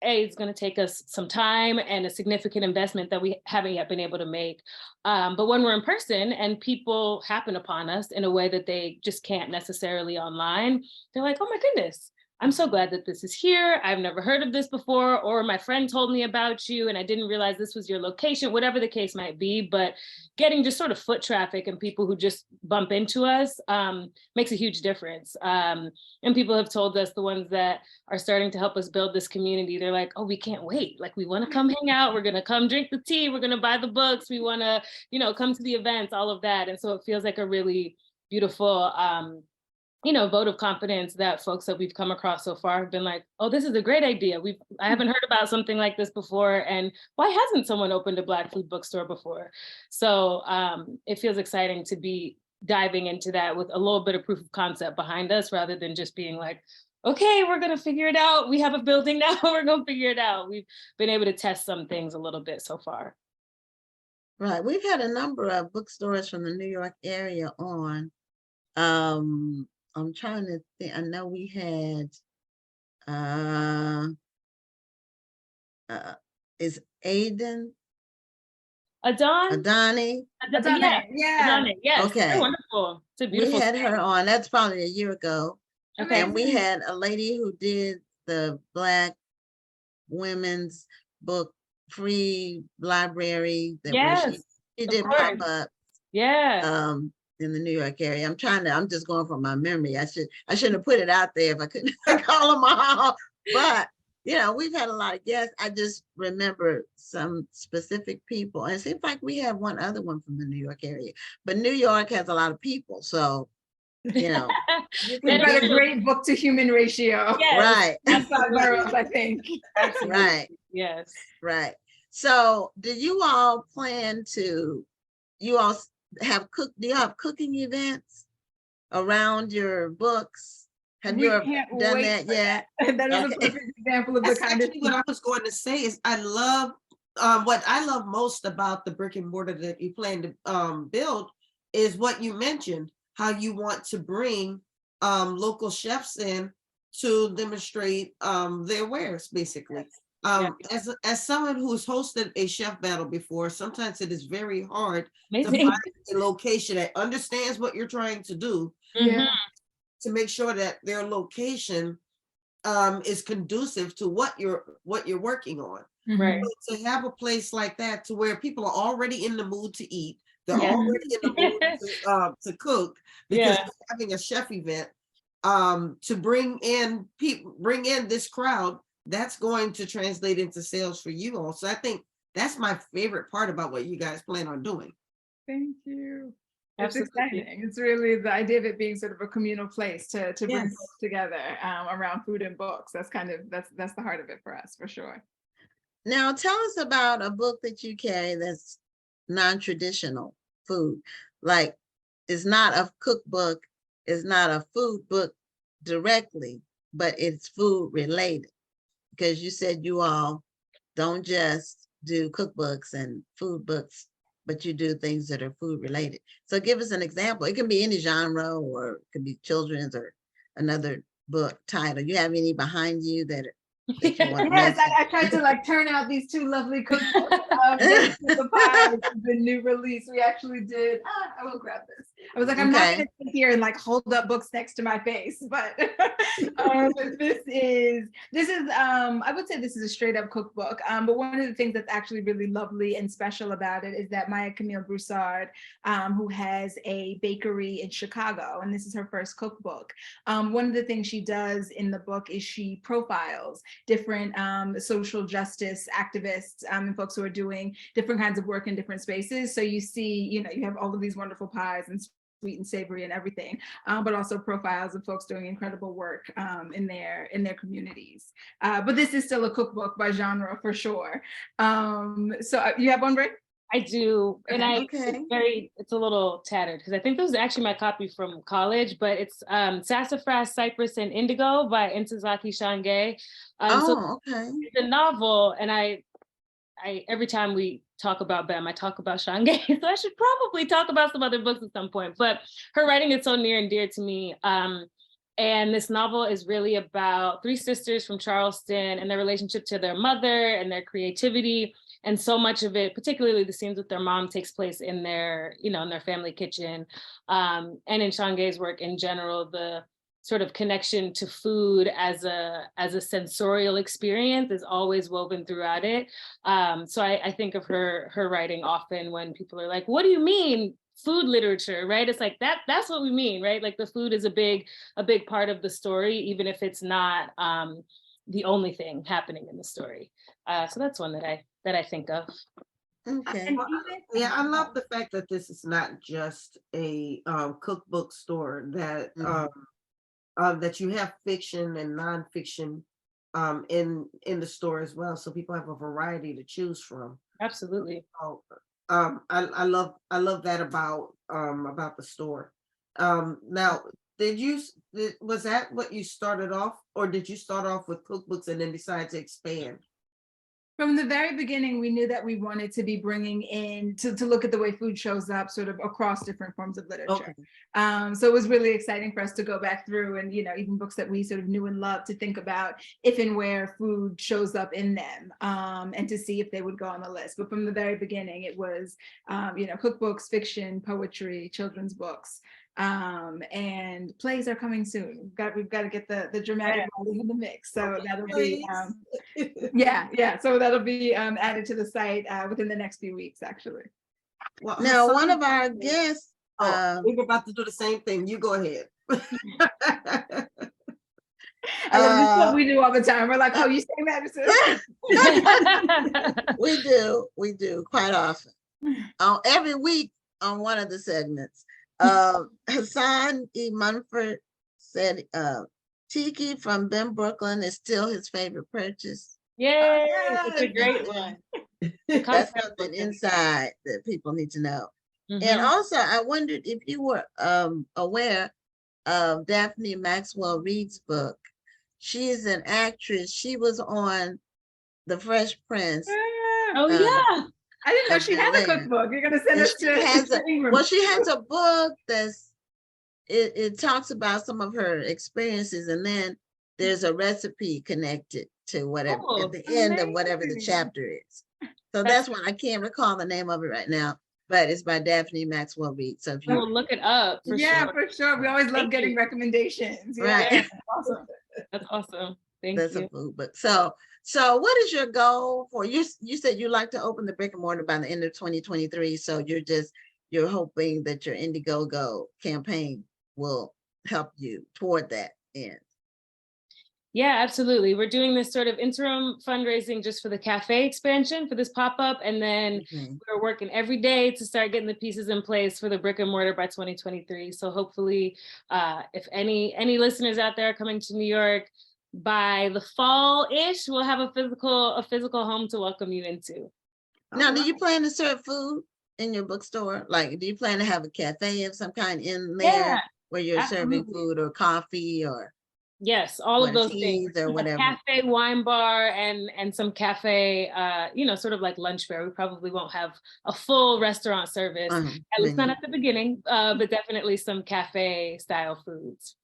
it's going to take us some time and a significant investment that we haven't yet been able to make. But when we're in person and people happen upon us in a way that they just can't necessarily online, they're like, oh my goodness, I'm so glad that this is here. I've never heard of this before, or my friend told me about you and I didn't realize this was your location, whatever the case might be. But getting just sort of foot traffic and people who just bump into us makes a huge difference. And people have told us, the ones that are starting to help us build this community, they're like, oh, we can't wait. Like, we want to come hang out. We're going to come drink the tea. We're going to buy the books. We want to, come to the events, all of that. And so it feels like a really beautiful, vote of confidence that folks that we've come across so far have been like, oh, this is a great idea. I haven't heard about something like this before. And why hasn't someone opened a Black food bookstore before? So it feels exciting to be diving into that with a little bit of proof of concept behind us, rather than just being like, okay, we're going to figure it out. We have a building now, we're going to figure it out. We've been able to test some things a little bit so far. Right. We've had a number of bookstores from the New York area on. I'm trying to think. I know we had is Aiden Adani? Adani, yes. Okay. They're wonderful. It's a We beautiful had space. her on. That's probably a year ago. Okay. And we had a lady who did the Black women's book free library that where Yes, she of did course. pop-up Yeah. in the New York area. I'm just going from my memory. I shouldn't have put it out there if I couldn't call them all. But we've had a lot of guests. I just remember some specific people. And it seems like we have one other one from the New York area. But New York has a lot of people. So, you We've can got be a great book to human ratio. Yes, right. Boroughs, I think. absolutely. Right. Yes. Right. So do you all do you have cooking events around your books? Have you ever can't done wait that for yet? That is a Okay. perfect example of the That's kind of actually what I was going to say is what I love most about the brick and mortar that you plan to build is what you mentioned, how you want to bring local chefs in to demonstrate their wares, basically. As someone who's hosted a chef battle before, sometimes it is very hard to Amazing. find a location that understands what you're trying to do, Mhm. to make sure that their location is conducive to what you're working on. Right. So to have a place like that to where people are already in the mood to eat, they're Yeah. already in the mood to cook, because Yeah. you're having a chef event, to bring in this crowd, that's going to translate into sales for you all. So I think that's my favorite part about what you guys plan on doing. Thank you. It's Absolutely. exciting. It's really the idea of it being sort of a communal place to bring Yes. folks together around food and books. That's that's the heart of it for us, for sure. Now tell us about a book that you carry that's non-traditional food. Like, it's not a cookbook, it's not a food book directly, but it's food related. Because you said you all don't just do cookbooks and food books, but you do things that are food related. So give us an example. It can be any genre, or it can be children's or another book title. You have any behind you that if you want to Yes, mention. I tried to like turn out these two lovely cookbooks. Just for the pies, the new release. We actually did. I will grab this. I was like, I'm not Okay. gonna sit here and like hold up books next to my face, but this is I would say this is a straight up cookbook. But one of the things that's actually really lovely and special about it is that Maya Camille Broussard, who has a bakery in Chicago, and this is her first cookbook. One of the things she does in the book is she profiles different social justice activists and folks who are doing different kinds of work in different spaces. So you see, you know, you have all of these wonderful pies and sweet and savory and everything, but also profiles of folks doing incredible work in their communities. But this is still a cookbook by genre for sure. So you have one, Rick? I do, and Okay. it's a little tattered because I think this was actually my copy from college, but it's Sassafras, Cypress, and Indigo by Ntozake Shange. So Oh, okay. it's a novel, and I every time we talk about Bem, I talk about Shange, so I should probably talk about some other books at some point, but her writing is so near and dear to me. And this novel is really about three sisters from Charleston and their relationship to their mother and their creativity. And so much of it, particularly the scenes with their mom, takes place in their, you know, in their family kitchen. And in Shange's work in general, the sort of connection to food as a sensorial experience is always woven throughout it. So I think of her writing often when people are like, what do you mean food literature, right? It's like that's what we mean, right? Like the food is a big part of the story, even if it's not the only thing happening in the story. So that's one that I think of. Okay. Yeah, I love the fact that this is not just a cookbook store, that that you have fiction and nonfiction in the store as well, so people have a variety to choose from. Absolutely. So, I love that about the store. Now, was that what you started off, or did you start off with cookbooks and then decide to expand? From the very beginning, we knew that we wanted to be bringing in to look at the way food shows up sort of across different forms of literature. Okay. So it was really exciting for us to go back through and, you know, even books that we sort of knew and loved, to think about if and where food shows up in them, and to see if they would go on the list. But from the very beginning, it was, you know, cookbooks, fiction, poetry, children's books. And plays are coming soon. We've got to get the dramatic writing in the mix. So that'll be yeah. So that'll be added to the site within the next few weeks, actually. Well, Now, one of our guests, we were about to do the same thing. You go ahead. This is what we do all the time. We're like, oh, you say Madison? we do quite often. Every week on one of the segments. Hassan E. Munford said Tiki from Ben Brooklyn is still his favorite purchase. Yay, it's a great one. That's something inside that people need to know. And also, I wondered if you were aware of Daphne Maxwell Reid's book. She is an actress. She was on The Fresh Prince. Oh, yeah. I didn't know she had a cookbook. You're gonna send us to Ingram. Well, she has a book that's it talks about some of her experiences, and then there's a recipe connected to whatever at the end of whatever the chapter is. So that's one. I can't recall the name of it right now, but it's by Daphne Maxwell Reid. So if you look it up, for sure. We always love getting recommendations. Right. Yeah, awesome. That's awesome. Thank that's you. a food book. So what is your goal for you? You said you like to open the brick and mortar by the end of 2023. So you're hoping that your Indiegogo campaign will help you toward that end. Yeah, absolutely. We're doing this sort of interim fundraising just for the cafe expansion for this pop-up. And then we're working every day to start getting the pieces in place for the brick and mortar by 2023. So hopefully, if any listeners out there are coming to New York, by the fall-ish, we'll have a physical home to welcome you into. Now, do you plan to serve food in your bookstore? Like, do you plan to have a cafe of some kind in there where you're serving food or coffee or? Yes, all of those things. Or whatever. Cafe, wine bar, and some cafe, sort of like lunch fare. We probably won't have a full restaurant service, at least not at the beginning, but definitely some cafe style foods.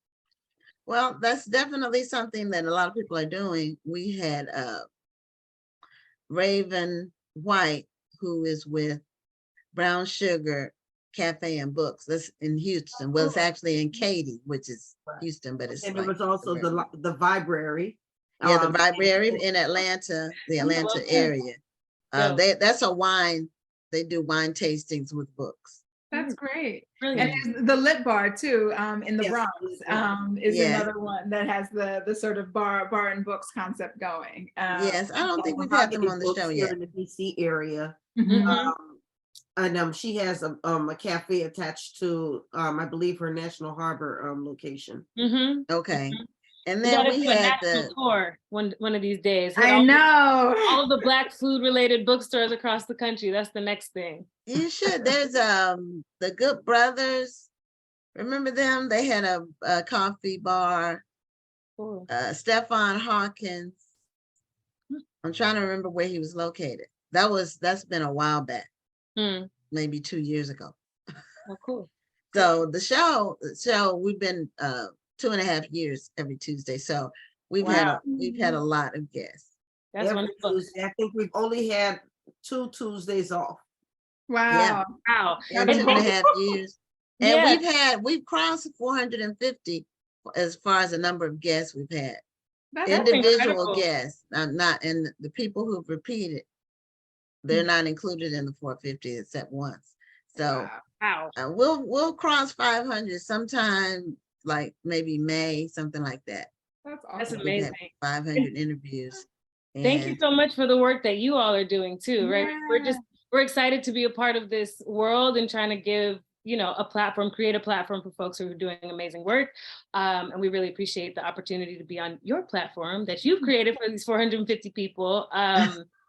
Well, that's definitely something that a lot of people are doing. We had Raven White, who is with Brown Sugar Cafe and Books. That's in Houston. Well, it's actually in Katy, which is Houston, but it's And there like was also the library. yeah, the um, library in Atlanta, the Atlanta area. Dope. That's a wine. They do wine tastings with books. That's great. And Brilliant. there's the Lit Bar too, in the Yes, Bronx, Lit Bar. is Yeah. another one that has the sort of bar and books concept going. Yes, I don't think we've had them Mahogany on the Books show here yet. in the DC area. Mhm. Mhm. And she has a cafe attached to I believe her National Harbor location. Mhm. Okay. And We then gotta we do a had national the, tour one of these days. Hit I all know. of the Black food related bookstores across the country. That's the next thing. you should, there's the Good Brothers. Remember them? They had a coffee bar. Cool. Stefan Hawkins. I'm trying to remember where he was located. That's been a while back, Hmm. maybe 2 years ago. Oh, cool. So the show we've been 2.5 years every Tuesday. So we've had a lot of guests. That's Every wonderful. Tuesday. I think we've only had 2 Tuesdays off. Wow. Wow. In That's 2.5 years. And Yeah. we've crossed 450 as far as the number of guests we've had. That's Individual incredible. guests, not, and the people who've repeated, they're not included in the 450 except once. So wow. Wow. we'll cross 500 sometime, like maybe May, something like that. That's That's awesome. We've had amazing. 500 interviews. Thank you And so much for the work that you all are doing too, right? Yeah. We're excited to be a part of this world and trying to give, create a platform for folks who are doing amazing work. And we really appreciate the opportunity to be on your platform that you've created for these 450 people.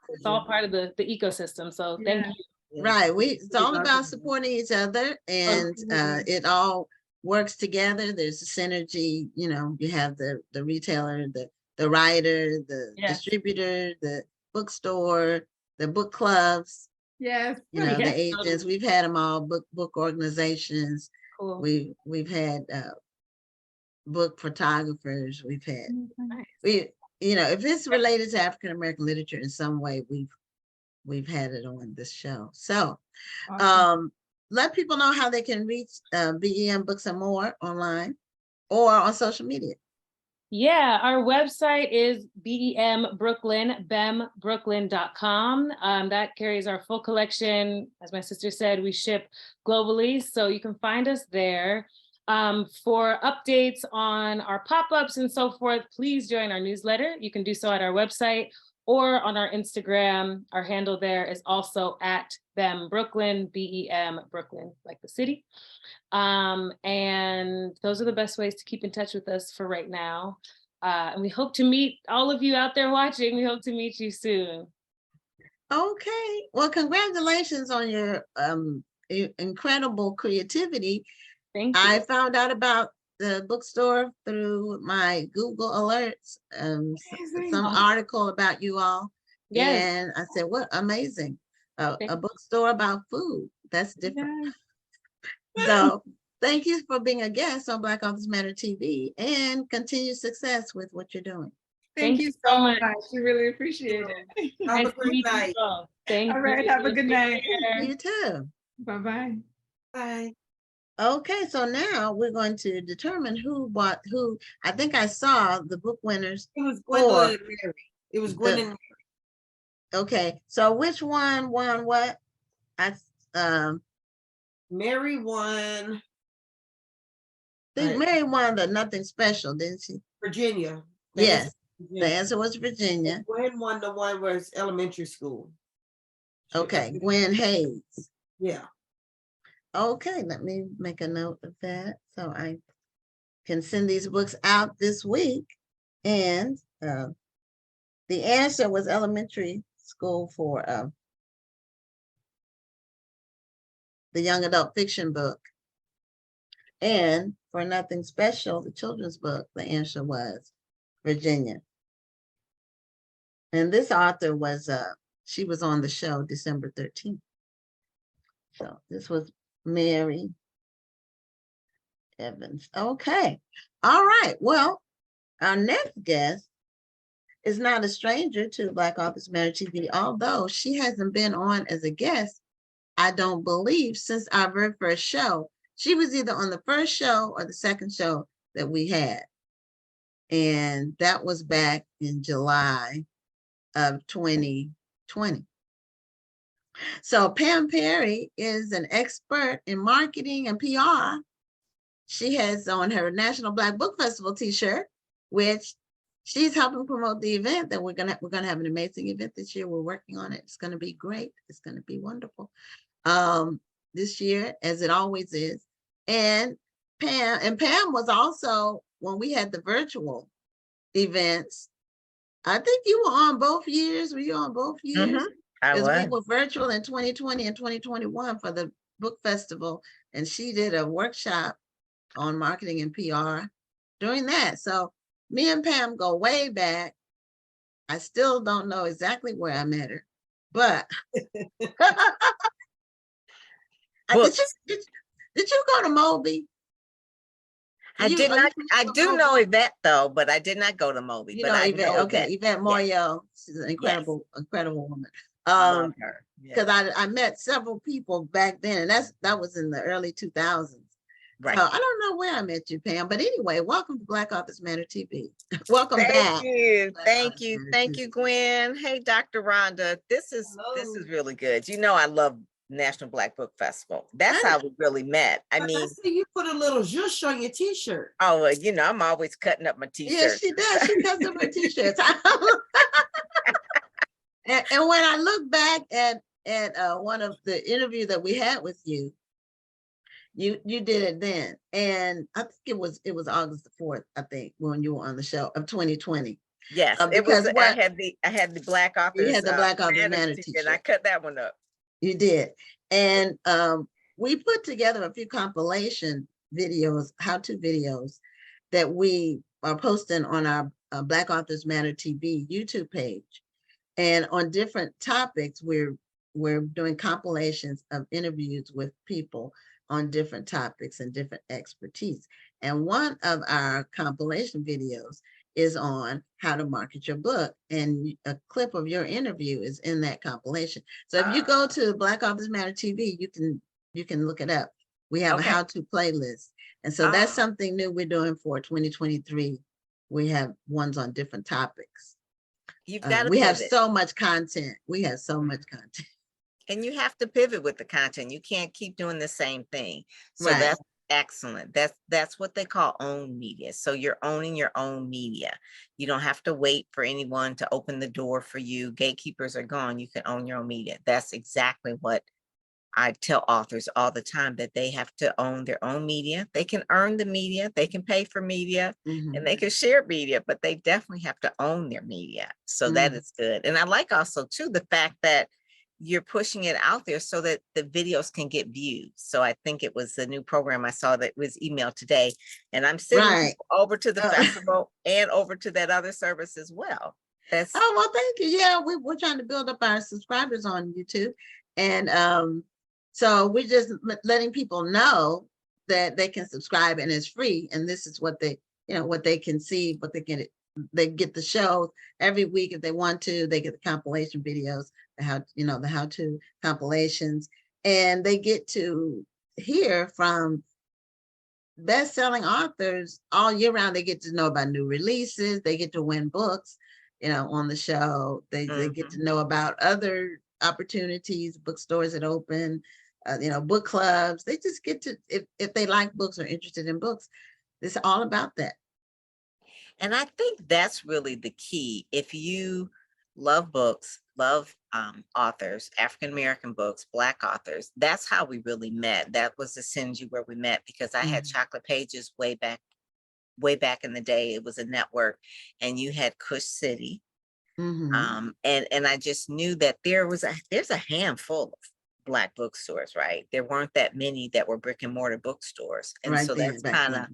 It's all part of the ecosystem. So thank Yeah. you. right, it's all about supporting each other, and Absolutely. it all works together. There's a synergy, you have the retailer, the writer, the Yes. distributor, the bookstore, the book clubs, Yes. the Yes, agents. totally. We've had them all, book organizations. Cool. We've had book photographers. We've had Nice. if it's related to African American literature in some way, we've had it on this show. So Awesome. let people know how they can reach BEM Books and More online or on social media. Yeah, our website is bembrooklyn.com. That carries our full collection. As my sister said, we ship globally, so you can find us there. For updates on our pop-ups and so forth, please join our newsletter. You can do so at our website or on our Instagram. Our handle there is also at @BEMBrooklyn, BEM Brooklyn, like the city. And those are the best ways to keep in touch with us for right now. And we hope to meet all of you out there watching. We hope to meet you soon. Okay, well, congratulations on your incredible creativity. Thank you. I found out about the bookstore through my Google alerts, some article about you all. Yes. And I said, what amazing. A Thank you. bookstore about food. That's different. Yes. So thank you for being a guest on Black Authors Matter TV, and continued success with what you're doing. Thank you so much. We really appreciate it. Have Nice a to great meet you night. all. Thank All right, you. have a good night. You too. Bye-bye. Bye. Okay, so now we're going to determine who bought who. I think I saw the book winners. It was Gwendolyn and Mary. It was Gwen and Mary. Okay, so which one won what? Mary won I think Mary won the Nothing Special, didn't she? Virginia. Yes, the answer was Virginia. And Gwen won the one where it's elementary school. Okay, Gwen Hayes. Yeah. Okay, let me make a note of that so I can send these books out this week. And the answer was elementary school for the young adult fiction book. And for Nothing Special, the children's book, the answer was Virginia. And this author was, she was on the show December 13th. So this was Mary. Evans. Okay. All right. Well, our next guest is not a stranger to Black Authors Matter TV, although she hasn't been on as a guest, I don't believe, since our very first show. She was either on the first show or the second show that we had. And that was back in July of 2020. So Pam Perry is an expert in marketing and PR. She has on her National Black Book Festival t-shirt, which she's helping promote the event that we're gonna have an amazing event this year. We're working on it. It's gonna be great. It's gonna be wonderful. This year, as it always is. And Pam was also, when we had the virtual events, I think you were on both years. Were you on both years? I was. We were virtual in 2020 and 2021 for the book festival, and she did a workshop on marketing and PR during that. So me and Pam go way back. I still don't know exactly where I met her, but did you go to Moby? I did not. I do know Yvette though, but I did not go to Moby. You but know I Yvette. know Okay, Yvette Moyo. She's an incredible woman. Love her. Because I met several people back then, and that was in the early 2000s. Right. So I don't know where I met you, Pam, but anyway, welcome to Black Authors Matter TV. Welcome back. Thank you, Gwen. Hey, Dr. Rhonda. This is really good. You know, I love National Black Book Festival. That's how we really met. I mean, see you put a little zhuzh on your t-shirt. Oh, you know, I'm always cutting up my t-shirts. Yes, she does. She cuts up her t-shirts. And when I look back at one of the interview that we had with you, you did it then, and I think it was August the 4th, I think, when you were on the show of 2020. Yes, it was. I had the Black Authors. You had the Black Authors Matter t-shirt, and I cut that one up. You did, and we put together a few compilation videos, how-to videos, that we are posting on our Black Authors Matter TV YouTube page, and on different topics, we're doing compilations of interviews with people on different topics and different expertise. And one of our compilation videos is on how to market your book, and a clip of your interview is in that compilation. So if you go to Black Authors Matter TV, you can look it up. We have a how-to playlist. And so that's something new we're doing for 2023. We have ones on different topics. We have so much content. We have so much content. And you have to pivot with the content. You can't keep doing the same thing. So that's excellent. That's what they call own media. So you're owning your own media. You don't have to wait for anyone to open the door for you. Gatekeepers are gone. You can own your own media. That's exactly what I tell authors all the time, that they have to own their own media. They can earn the media, they can pay for media, and they can share media, but they definitely have to own their media. So that is good. And I like also too the fact that you're pushing it out there so that the videos can get viewed. So I think it was a new program I saw that was emailed today, and I'm sending over to the festival and over to that other service as well. Well, thank you. Yeah, we're trying to build up our subscribers on YouTube, and so we're just letting people know that they can subscribe and it's free. And this is what they can see, what they get the show every week if they want to. They get the compilation videos, the how-to compilations, and they get to hear from best-selling authors all year round. They get to know about new releases. They get to win books, on the show. They get to know about other opportunities, bookstores that open, book clubs. They just get to, if they like books or interested in books, it's all about that. And I think that's really the key. If you love books, love authors, African-American books, Black authors, that's how we really met. That was the Sinju where we met, because I had Chocolate Pages way back in the day. It was a network, and you had Kush City. And I just knew that there's a handful of Black bookstores, right? There weren't that many that were brick and mortar bookstores. And so that's kind of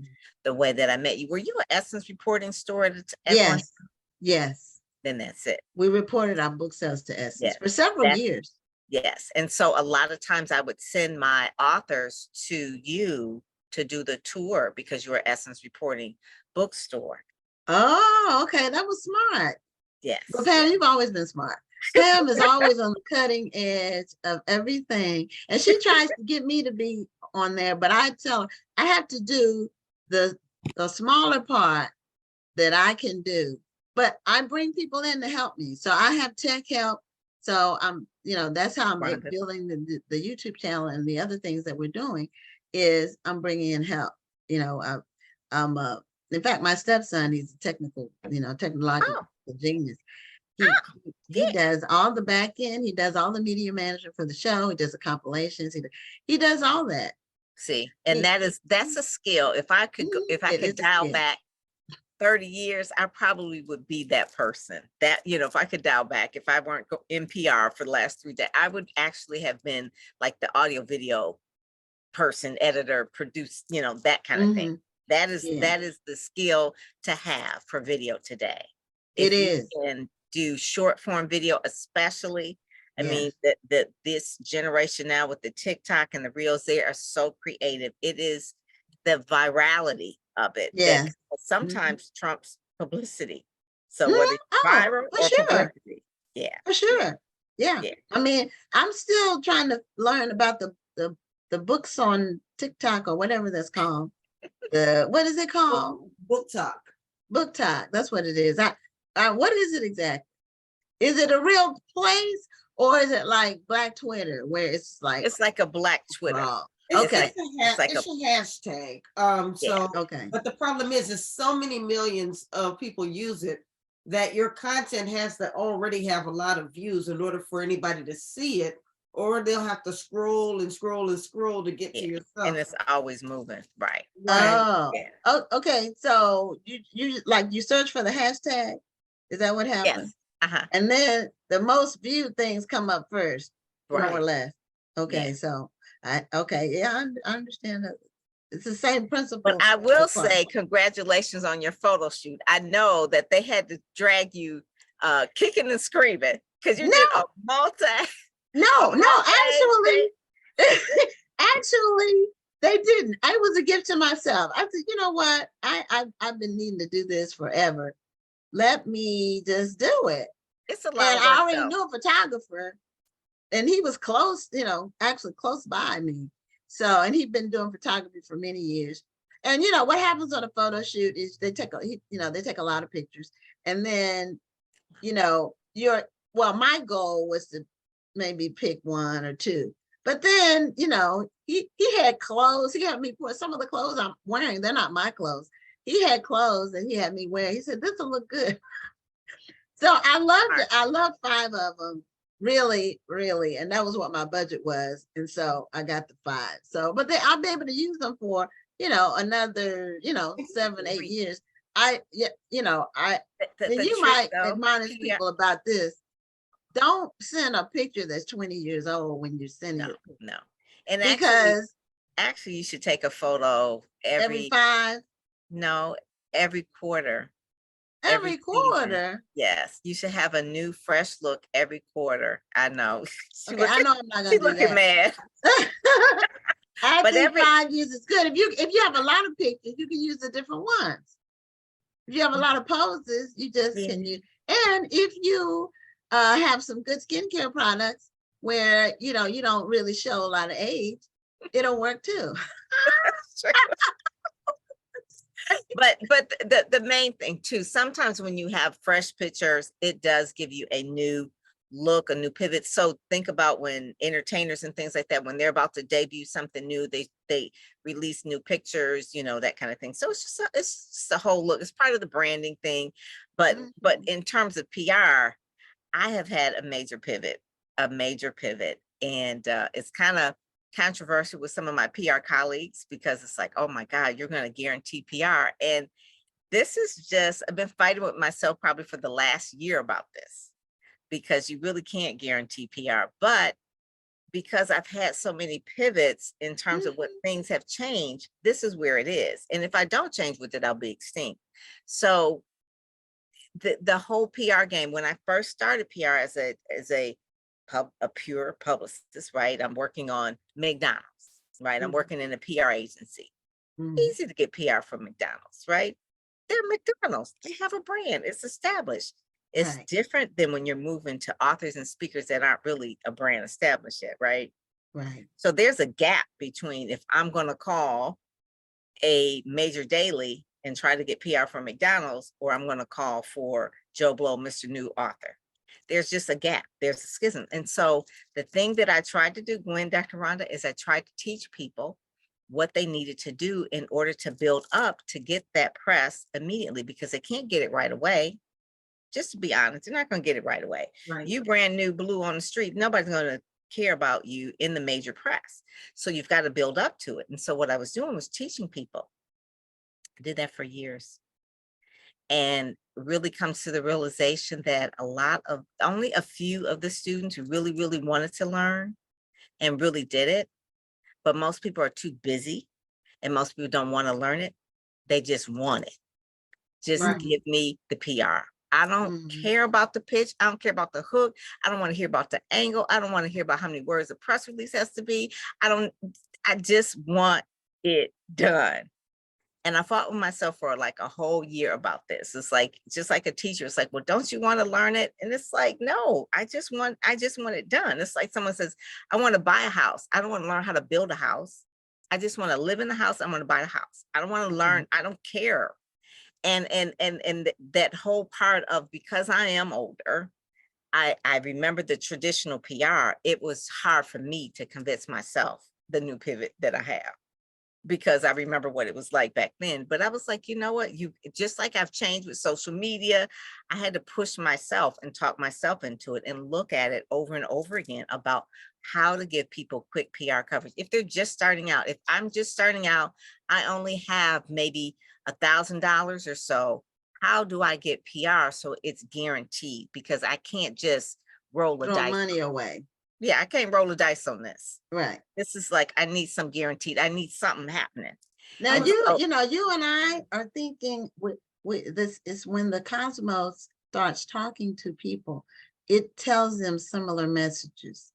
the way that I met you. Were you an Essence reporting store at Yes. Yes. Then that's it. We reported our book sales to Essence for several years. Yes. And so a lot of times I would send my authors to you to do the tour because you were Essence Reporting bookstore. Oh, okay, that was smart. Yes. But Pam, you've always been smart. Pam is always on the cutting edge of everything. And she tries to get me to be on there, but I tell her I have to do the smaller part that I can do. But I bring people in to help me. So I have tech help. So I'm, that's how I'm Wonderful. building the YouTube channel and the other things that we're doing is I'm bringing in help. I'm in fact, my stepson, he's a technological genius. He yeah. does all the back end. He does all the media management for the show. He does the compilations. He does all that. See, and that's a skill. If I could dial back 30 years, I probably would be that person. That, if I could dial back, if I weren't in PR for the last 3 days, I would actually have been like the audio video person, editor, produce, that kind of thing. That is the skill to have for video today. If you can do short form video, especially. I mean, that this generation now with the TikTok and the Reels, they are so creative. It is the virality of it that sometimes trumps publicity. So whether it's viral or publicity, for sure. Yeah. I mean, I'm still trying to learn about the books on TikTok or whatever that's called. What is it called? Book Talk. Book Talk. That's what it is. What is it exactly? Is it a real place or is it like Black Twitter where it's like a Black Twitter? Okay. It's a hashtag. Okay. But the problem is so many millions of people use it that your content has to already have a lot of views in order for anybody to see it, or they'll have to scroll and scroll and scroll to get to your stuff. And it's always moving, right? Oh, okay. So you search for the hashtag. Is that what happens? Yes. And then the most viewed things come up first, more or less. Okay, so I understand that. It's the same principle. But I will say congratulations on your photo shoot. I know that they had to drag you kicking and screaming because you did a actually they didn't. I was a gift to myself. I said, you know what? I've been needing to do this forever. Let me just do it. It's a lot and of work, I already knew a photographer, and he was close, actually close by me. So, and he'd been doing photography for many years. And what happens on a photo shoot is they take a lot of pictures, and then my goal was to maybe pick 1 or 2. But then, he had clothes. He had me put some of the clothes I'm wearing. They're not my clothes. He had clothes that he had me wear. He said, this will look good. So I loved it. I loved 5 of them. Really, really. And that was what my budget was. And so I got the 5. So, but I'll be able to use them for, another, 7, 8 years. You might admonish people about this. Don't send a picture that's 20 years old when you're sending it. No. And because actually you should take a photo every 5. No, every quarter. Every quarter? Season. Yes, you should have a new, fresh look every quarter. I know. I know I'm not gonna do that. Mad. I think 5 years is good. If you have a lot of pictures, you can use the different ones. If you have a lot of poses, you just can use. And if you have some good skincare products where you don't really show a lot of age, it'll work too. But the main thing too, sometimes when you have fresh pictures, it does give you a new look, a new pivot. So think about when entertainers and things like that, when they're about to debut something new, they release new pictures, that kind of thing. So it's just a whole look. It's part of the branding thing. But in terms of PR, I have had a major pivot, and it's kind of controversial with some of my PR colleagues because it's like, oh my God, you're going to guarantee PR. And this is just, I've been fighting with myself probably for the last year about this because you really can't guarantee PR. But because I've had so many pivots in terms of what things have changed, this is where it is. And if I don't change with it, I'll be extinct. So the whole PR game, when I first started PR as a pure publicist, right? I'm working on McDonald's, right? I'm working in a PR agency. Mhm. Easy to get PR from McDonald's, right? They're McDonald's. They have a brand. It's established. It's Right. different than when you're moving to authors and speakers that aren't really a brand established yet, right? Right. So there's a gap between if I'm going to call a major daily and try to get PR from McDonald's, or I'm going to call for Joe Blow, Mr. New Author. There's just a gap. There's a schism. And so the thing that I tried to do, Gwen, Dr. Rhonda, is I tried to teach people what they needed to do in order to build up to get that press immediately, because they can't get it right away. Just to be honest, they're not going to get it right away. Right. You brand new blue on the street, nobody's going to care about you in the major press. So you've got to build up to it. And so what I was doing was teaching people. I did that for years. And really comes to the realization that only a few of the students who really, really wanted to learn and really did it. But most people are too busy and most people don't want to learn it. They just want it. Just Right. give me the PR. I don't care about the pitch. I don't care about the hook. I don't want to hear about the angle. I don't want to hear about how many words the press release has to be. I just want it done. And I fought with myself for like a whole year about this. It's like, just like a teacher, it's like, well, don't you want to learn it? And it's like, no, I just want it done. It's like someone says, I want to buy a house. I don't want to learn how to build a house. I just want to live in the house. I want to buy a house. I don't want to learn. I don't care. And that whole part of, because I am older, I remember the traditional PR. It was hard for me to convince myself the new pivot that I have, because I remember what it was like back then. But I was like, you know what, just like I've changed with social media, I had to push myself and talk myself into it and look at it over and over again about how to give people quick PR coverage. If they're just starting out, if I'm just starting out, I only have maybe $1,000 or so. How do I get PR so it's guaranteed? Because I can't just roll a Throw dice. money away. Yeah, I can't roll a dice on this. Right. This is like, I need some guaranteed. I need something happening. Now And you so- you and I are thinking with this is when the cosmos starts talking to people, it tells them similar messages,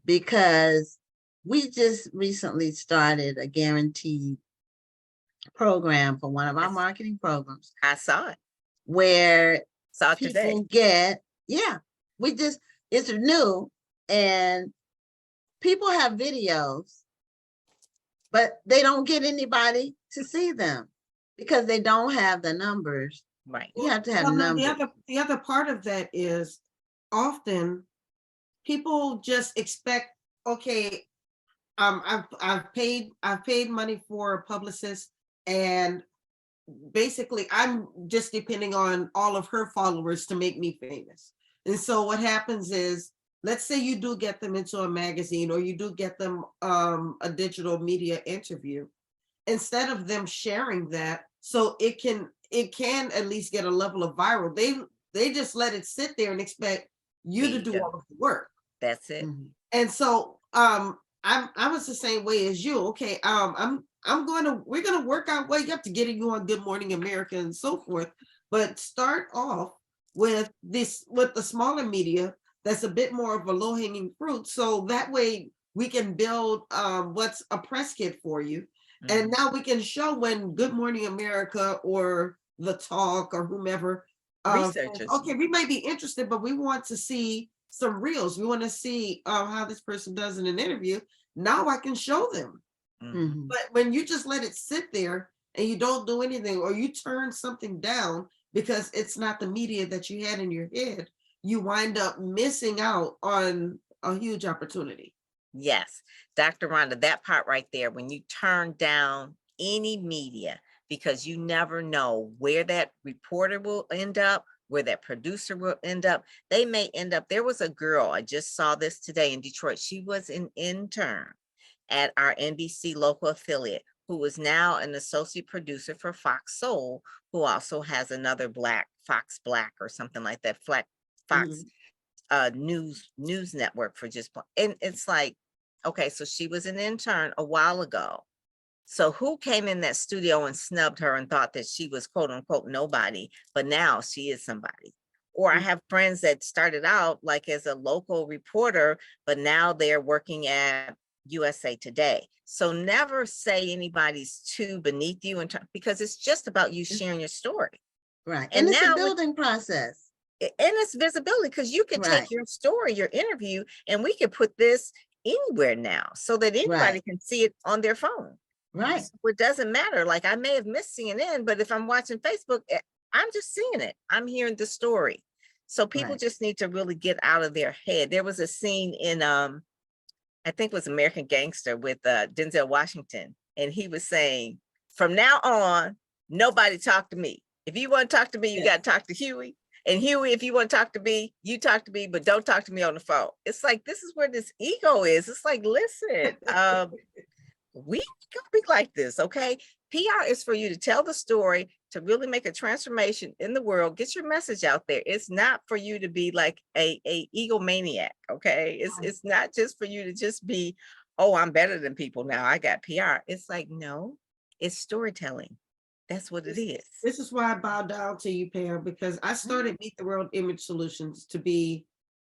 because we just recently started a guaranteed program for one of our Yes. marketing programs I saw it. where Saw it today. people get, it's new, and people have videos, but they don't get anybody to see them because they don't have the numbers. Right. You have to have Well, no, numbers. the other part of that is often people just expect, okay, I've paid money for a publicist, and basically I'm just depending on all of her followers to make me famous. And so what happens is, let's say you do get them into a magazine, or you do get them a digital media interview, instead of them sharing that so it can at least get a level of viral, they just let it sit there and expect you to do all of the work. That's it. And so I was the same way as you. Okay, we're gonna work our way up to getting you on Good Morning America and so forth. But start off with the smaller media that's a bit more of a low-hanging fruit. So that way we can build what's a press kit for you. And now we can show when Good Morning America or The Talk or whomever Researchers. okay, we might be interested, but we want to see some reels. We want to see how this person does in an interview. Now I can show them. But when you just let it sit there and you don't do anything, or you turn something down because it's not the media that you had in your head, you wind up missing out on a huge opportunity. Yes, Dr. Rhonda, that part right there, when you turn down any media, because you never know where that reporter will end up, where that producer will end up. They may end up, there was a girl, I just saw this today in Detroit. She was an intern at our NBC local affiliate, who is now an associate producer for Fox Soul, who also has another Fox Black or something like that, Fox news network for just, and it's like, okay, so she was an intern a while ago. So who came in that studio and snubbed her and thought that she was quote unquote nobody, but now she is somebody? Or I have friends that started out like as a local reporter, but now they're working at USA Today. So never say anybody's too beneath you because it's just about you sharing your story. Right. And And it's a now building process. and it's visibility, because you can Right. take your story, your interview, and we can put this anywhere now so that anybody Right. can see it on their phone. Right. So it doesn't matter. Like, I may have missed CNN, but if I'm watching Facebook, I'm just seeing it. I'm hearing the story. So people Right. just need to really get out of their head. There was a scene in I think it was American Gangster with Denzel Washington, and he was saying, from now on, nobody talk to me. If you want to talk to me, you Yes. got to talk to Huey. And Huey, if you want to talk to me, you talk to me, but don't talk to me on the phone. It's like, this is where this ego is. It's like, listen, we can be like this, okay? PR is for you to tell the story, to really make a transformation in the world, get your message out there. It's not for you to be like a egomaniac, okay? It's not just for you to just be, oh, I'm better than people now, I got PR. It's like, no, it's storytelling. That's what it is. This is why I bow down to you, Pam, because I started Meet the World Image Solutions to be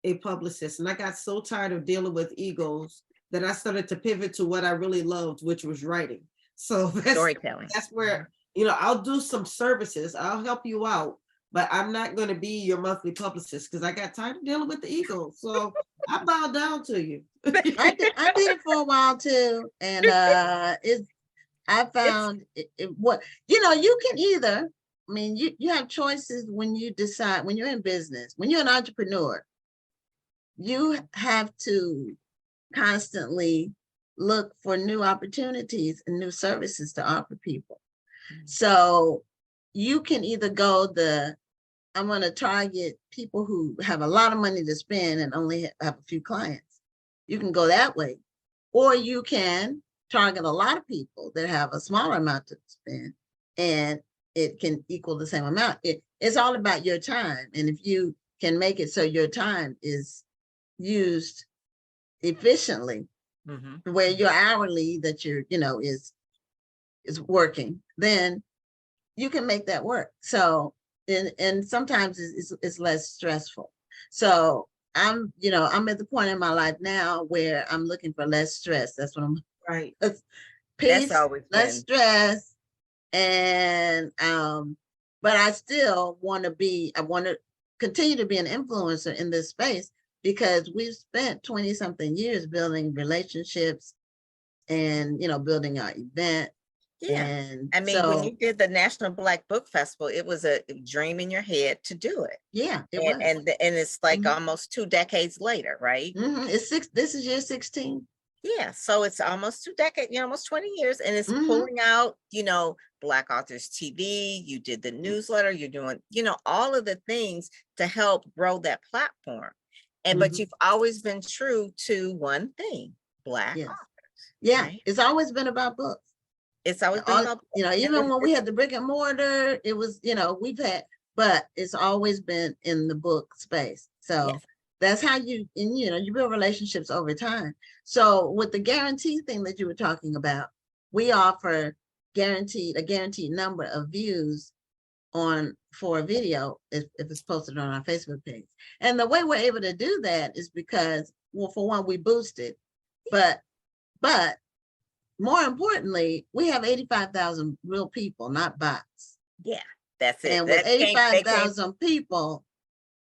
a publicist, and I got so tired of dealing with egos that I started to pivot to what I really loved, which was writing. So Storytelling. that's where, I'll do some services, I'll help you out, but I'm not going to be your monthly publicist because I got tired of dealing with the ego. So I bow down to you. I did it for a while too. And I found what, you can either, you have choices when you decide, when you're in business, when you're an entrepreneur, you have to constantly look for new opportunities and new services to offer people. So you can either go I'm going to target people who have a lot of money to spend and only have a few clients. You can go that way, or you can target a lot of people that have a smaller amount to spend and it can equal the same amount. It's all about your time. And if you can make it so your time is used efficiently, where your hourly that you're, is working, then you can make that work. So, and sometimes it's less stressful. So I'm at the point in my life now where I'm looking for less stress. That's what I'm Right. Peace, That's always less stress. And but I still want to continue to be an influencer in this space, because we've spent 20 something years building relationships and building our event. Yeah. And when you did the National Black Book Festival, it was a dream in your head to do it. Yeah, it was. And it's like almost 2 decades later, right? This is year 16. Yeah, so it's almost 2 decades, almost 20 years, and it's pulling out, Black Authors TV. You did the newsletter, you're doing, all of the things to help grow that platform. And but you've always been true to one thing, Black authors. Yeah, right? It's always been about books. It's always been about, even when we had the brick and mortar, it was, but it's always been in the book space. So that's how you build relationships over time. So with the guarantee thing that you were talking about, we offer a guaranteed number of views for a video if it's posted on our Facebook page. And the way we're able to do that is because, well, for one, we boost it, but more importantly, we have 85,000 real people, not bots. Yeah, that's it. And with 85,000 people,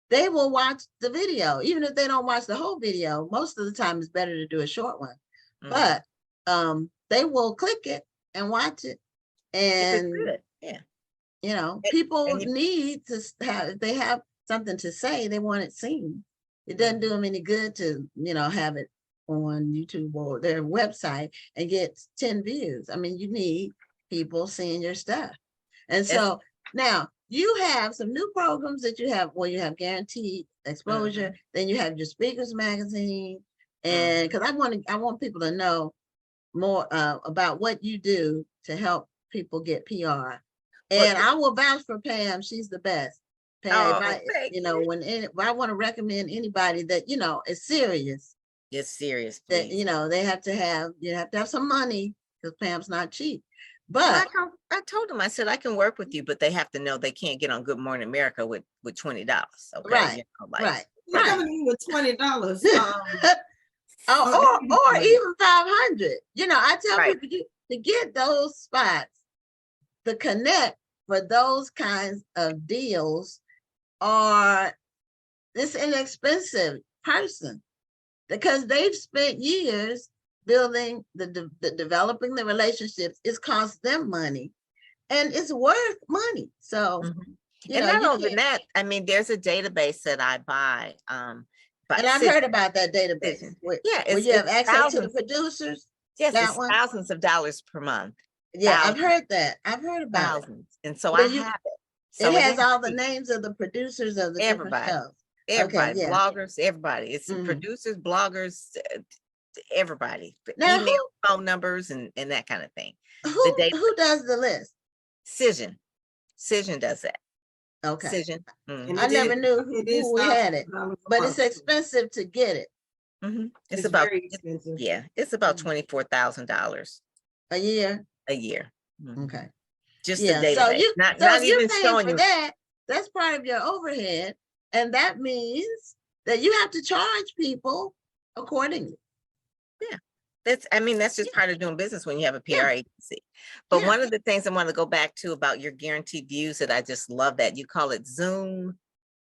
they will watch the video. Even if they don't watch the whole video, most of the time it's better to do a short one. But they will click it and watch it. And people need to have, if they have something to say, they want it seen. It doesn't do them any good to, have it on YouTube or their website and get 10 views. You need people seeing your stuff. And so now you have some new programs that you have where you have guaranteed exposure. Then you have your speakers magazine. And because I want people to know more about what you do to help people get PR. And I will vouch for Pam. She's the best. Pam, if I want to recommend anybody that, is serious. It's serious. That, they have to have some money because Pam's not cheap. But I told them, I said, I can work with you, but they have to know they can't get on Good Morning America with $20. Okay. Right. Right. You're coming in with $20. or even 500. You know, I tell Right. people to get those spots, the connect for those kinds of deals are this inexpensive person, because they've spent years building developing the relationships. It's cost them money and it's worth money. So, you And know, not you only can't, that, I mean, there's a database that I buy. But and I've heard about that database Cision. where, Yeah, where it's you have access to the thousands. producers. Yes, That it's one. thousands of dollars per month. Yeah, I've Thousands, heard that. I've heard about it. thousands. And so I Where you, have it. it So it has is all the cheap. names of the producers of the different Everybody, shows. Okay, everybody, yeah. bloggers, everybody. It's Mhm. producers, bloggers, everybody. Now, Email, phone numbers, and that kind of thing. who does the list? Cision does that. Okay. Cision. And I never knew who had it, $1,000 a but it's month. expensive to get it It's It's about, very expensive. yeah, it's about Mhm. $24,000 a year. a year. Okay. Just the Yeah. So database, you, not so if you're even paying showing for you. that, that's part of your overhead. And that means that you have to charge people accordingly. That's just part of doing business when you have a PR Yeah. agency. But Yeah. one of the things I want to go back to about your guaranteed views that I just love that you call it Zoom.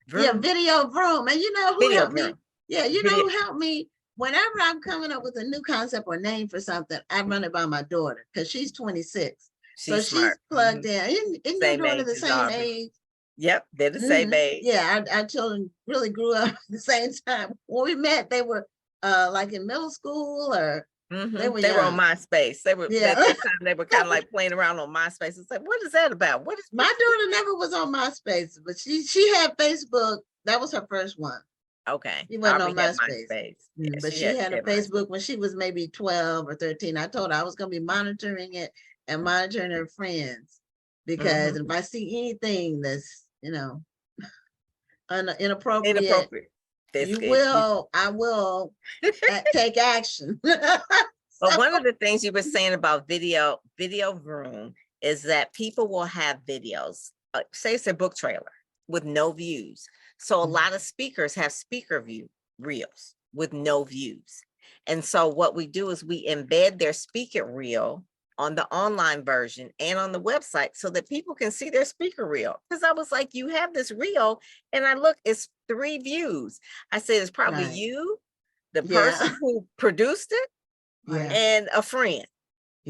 Yeah, Vroom? video room. And you know who Video helped me? Vroom. Yeah, you know Video- who helped me? Whenever I'm coming up with a new concept or name for something, I run it by my daughter because she's 26. So She's smart. plugged Mhm. in. Isn't your Same daughter age the as same Aubrey. age? Yep, they're the same age. Yeah, our children really grew up at the same time. When we met, they were like in middle school or they were They were on young. MySpace. They were Yeah. at that time. They were kind of like playing around on MySpace. It's like, what is that about? What is My daughter never was on MySpace, but she had Facebook. That was her first one. Okay? She wasn't on Aubrey had MySpace. MySpace. Yeah, But she had a MySpace. Facebook when she was maybe 12 or 13. I told her I was going to be monitoring it and monitoring her friends, because if I see anything that's, you know, inappropriate, I will take action. But one of the things you were saying about video room is that people will have videos, say it's a book trailer with no views. So a lot of speakers have speaker view reels with no views. And so what we do is we embed their speaker reel on the online version and on the website so that people can see their speaker reel. Because I was like, you have this reel, and I look, it's 3 views. I said, it's probably Right. you, the Yeah. person who produced it, Yeah. and a friend.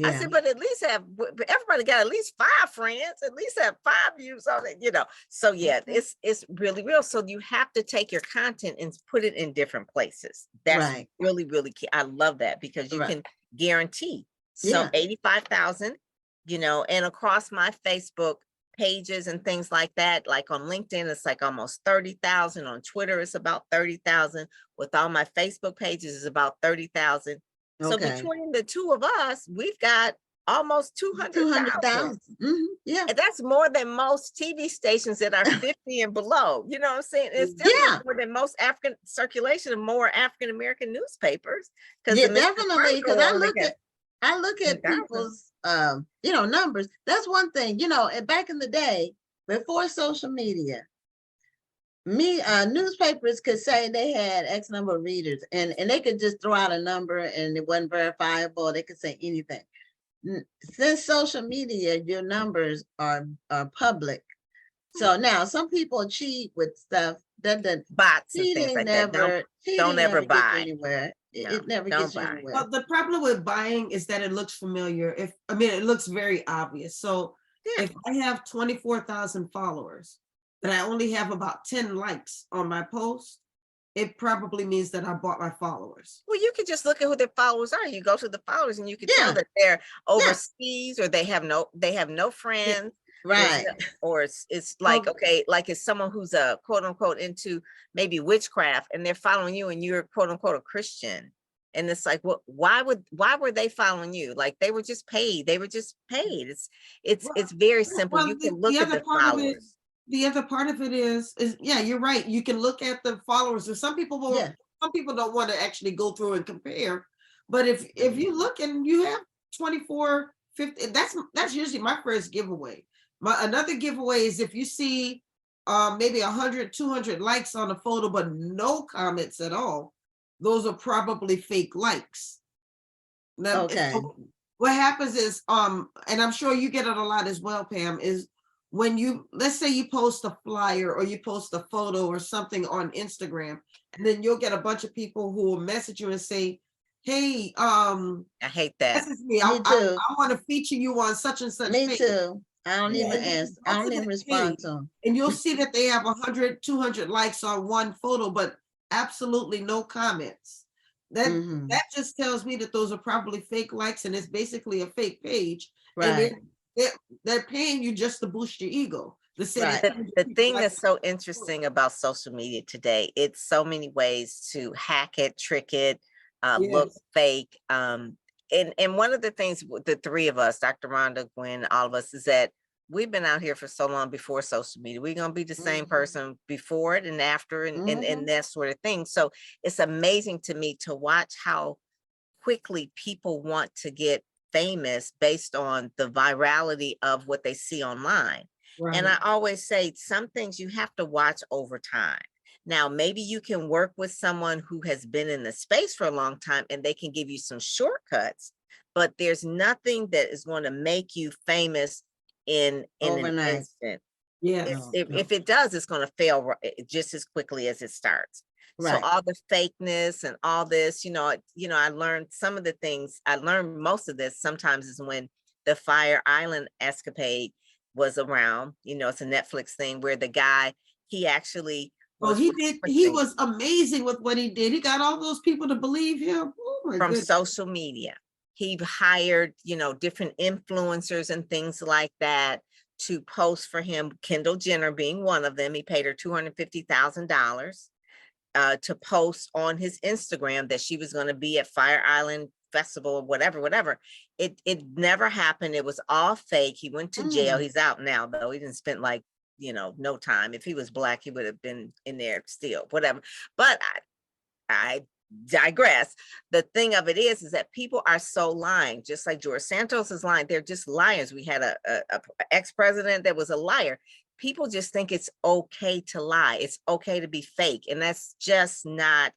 I Yeah. said, but at least everybody got at least 5 friends, at least have 5 views on it, you know. So yeah, it's really real. So you have to take your content and put it in different places. That's Right. really, really key. I love that because you Right. can guarantee Yeah. some 85,000, you know, and across my Facebook pages and things like that, like on LinkedIn, it's like almost 30,000. On Twitter, it's about 30,000. With all my Facebook pages, it's about 30,000. So Okay. between the two of us, we've got almost 200,000. Yeah. And that's more than most TV stations that are 50 and below. You know what I'm saying? It's still Yeah. more than most African circulation of more African-American newspapers. Yeah, definitely. Because I look at 10,000. people's you know, numbers. That's one thing, you know, and back in the day, before social media, newspapers could say they had X number of readers, and they could just throw out a number and it wasn't verifiable. They could say anything. Since social media, your numbers are public. So now some people cheat with stuff that bots and things like that. Don't ever get buy. Anywhere. No, It never don't gets you buy. anywhere. Well, the problem with buying is that it looks familiar. It looks very obvious. So Yeah. if I have 24,000 followers, but I only have about 10 likes on my post, it probably means that I bought my followers. Well, you could just look at who their followers are. You go to the followers and you can Yeah. tell that they're overseas or they have no friends. Right. Or it's like, okay, like it's someone who's a quote unquote into maybe witchcraft and they're following you and you're quote unquote a Christian. And it's like, well, why were they following you? Like they were just paid. They were just paid. It's very simple. You can look at the followers. The other part of it is yeah, you're right. You can look at the followers, and some people don't want to actually go through and compare. But if you look and you have 24, 50, that's usually my first giveaway. Another giveaway is if you see maybe 100, 200 likes on a photo, but no comments at all. those are probably fake likes. Now, Okay. so what happens is, and I'm sure you get it a lot as well, Pam, is when you, let's say you post a flyer or you post a photo or something on Instagram, and then you'll get a bunch of people who will message you and say, hey, I hate that. message me. Me too. I want to feature you on such and such Me page. too. I don't Yeah, even and then ask. go I to don't even that respond page, to them. and you'll see that they have 100, 200 likes on one photo, but absolutely no comments. That Mhm. that just tells me that those are probably fake likes, and it's basically a fake page. And Right. they're paying you just to boost your ego. To say Right. that The 200 people thing like that's so interesting about social media today, it's so many ways to hack it, trick it, look Yes. fake. And one of the things with the three of us, Dr. Rhonda, Gwen, all of us, is that we've been out here for so long before social media. We're gonna be the same Mhm. person before it and after Mhm. and that sort of thing. So it's amazing to me to watch how quickly people want to get famous based on the virality of what they see online. And Right. I always say some things you have to watch over time. Now, maybe you can work with someone who has been in the space for a long time and they can give you some shortcuts, but there's nothing that is going to make you famous in an Overnight. instant. Yes. No. If it does, it's going to fail just as quickly as it starts. So Right. all the fakeness and all this, I learned some of the things. I learned most of this sometimes is when the Fire Island escapade was around. It's a Netflix thing where the guy, he actually Oh, was he referencing was amazing with what he did. He got all those people to believe him. Oh my from goodness. social media. He hired, different influencers and things like that to post for him, Kendall Jenner being one of them. He paid her $250,000 to post on his Instagram that she was going to be at Fire Island Festival or whatever. It never happened. It was all fake. He went to jail. Mm. He's out now, though. He didn't spend like, no time. If he was Black, he would have been in there still, whatever. But I digress. The thing of it is that people are so lying, just like George Santos is lying. They're just liars. We had a ex-president that was a liar. People just think it's okay to lie. It's okay to be fake. And that's just not,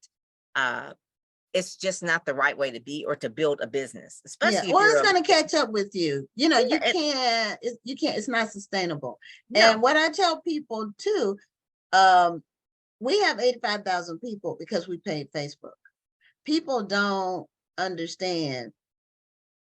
it's just not the right way to be or to build a business, Yeah. especially if Well, you're it's going to catch up with you. You Yeah, can't, it's not sustainable. no. And what I tell people too, we have 85,000 people because we paid Facebook. People don't understand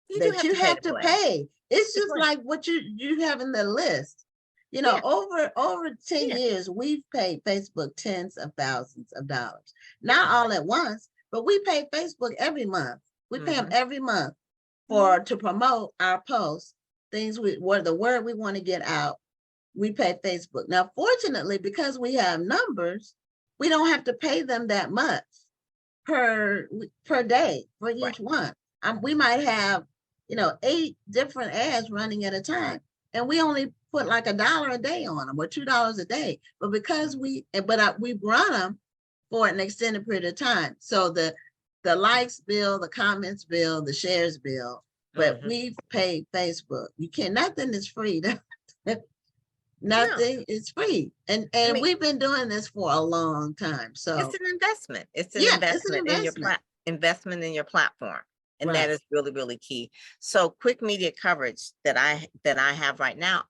You do that have you to pay have to to play. pay. It's To just play. like what you have in the list. Yeah. Over 10 Yeah. years, we've paid Facebook tens of thousands of dollars. Not all at once, but we pay Facebook every month. We pay them Mhm. every month to promote our posts, things the word we want to get out. We pay Facebook. Now, fortunately, because we have numbers, we don't have to pay them that much per day for each Right. one. We might have, 8 different ads running at a time, and we only put like $1 a day on them or $2 a day. But because we run them for an extended period of time, so the likes bill, the comments bill, the shares bill, but Mhm. we've paid Facebook. Nothing is free. No. Nothing is free. And I mean, we've been doing this for a long time. So it's an investment. It's an yeah, it's an investment in your investment. investment in your platform. And that Right. is really, really key. So quick media coverage that I have right now,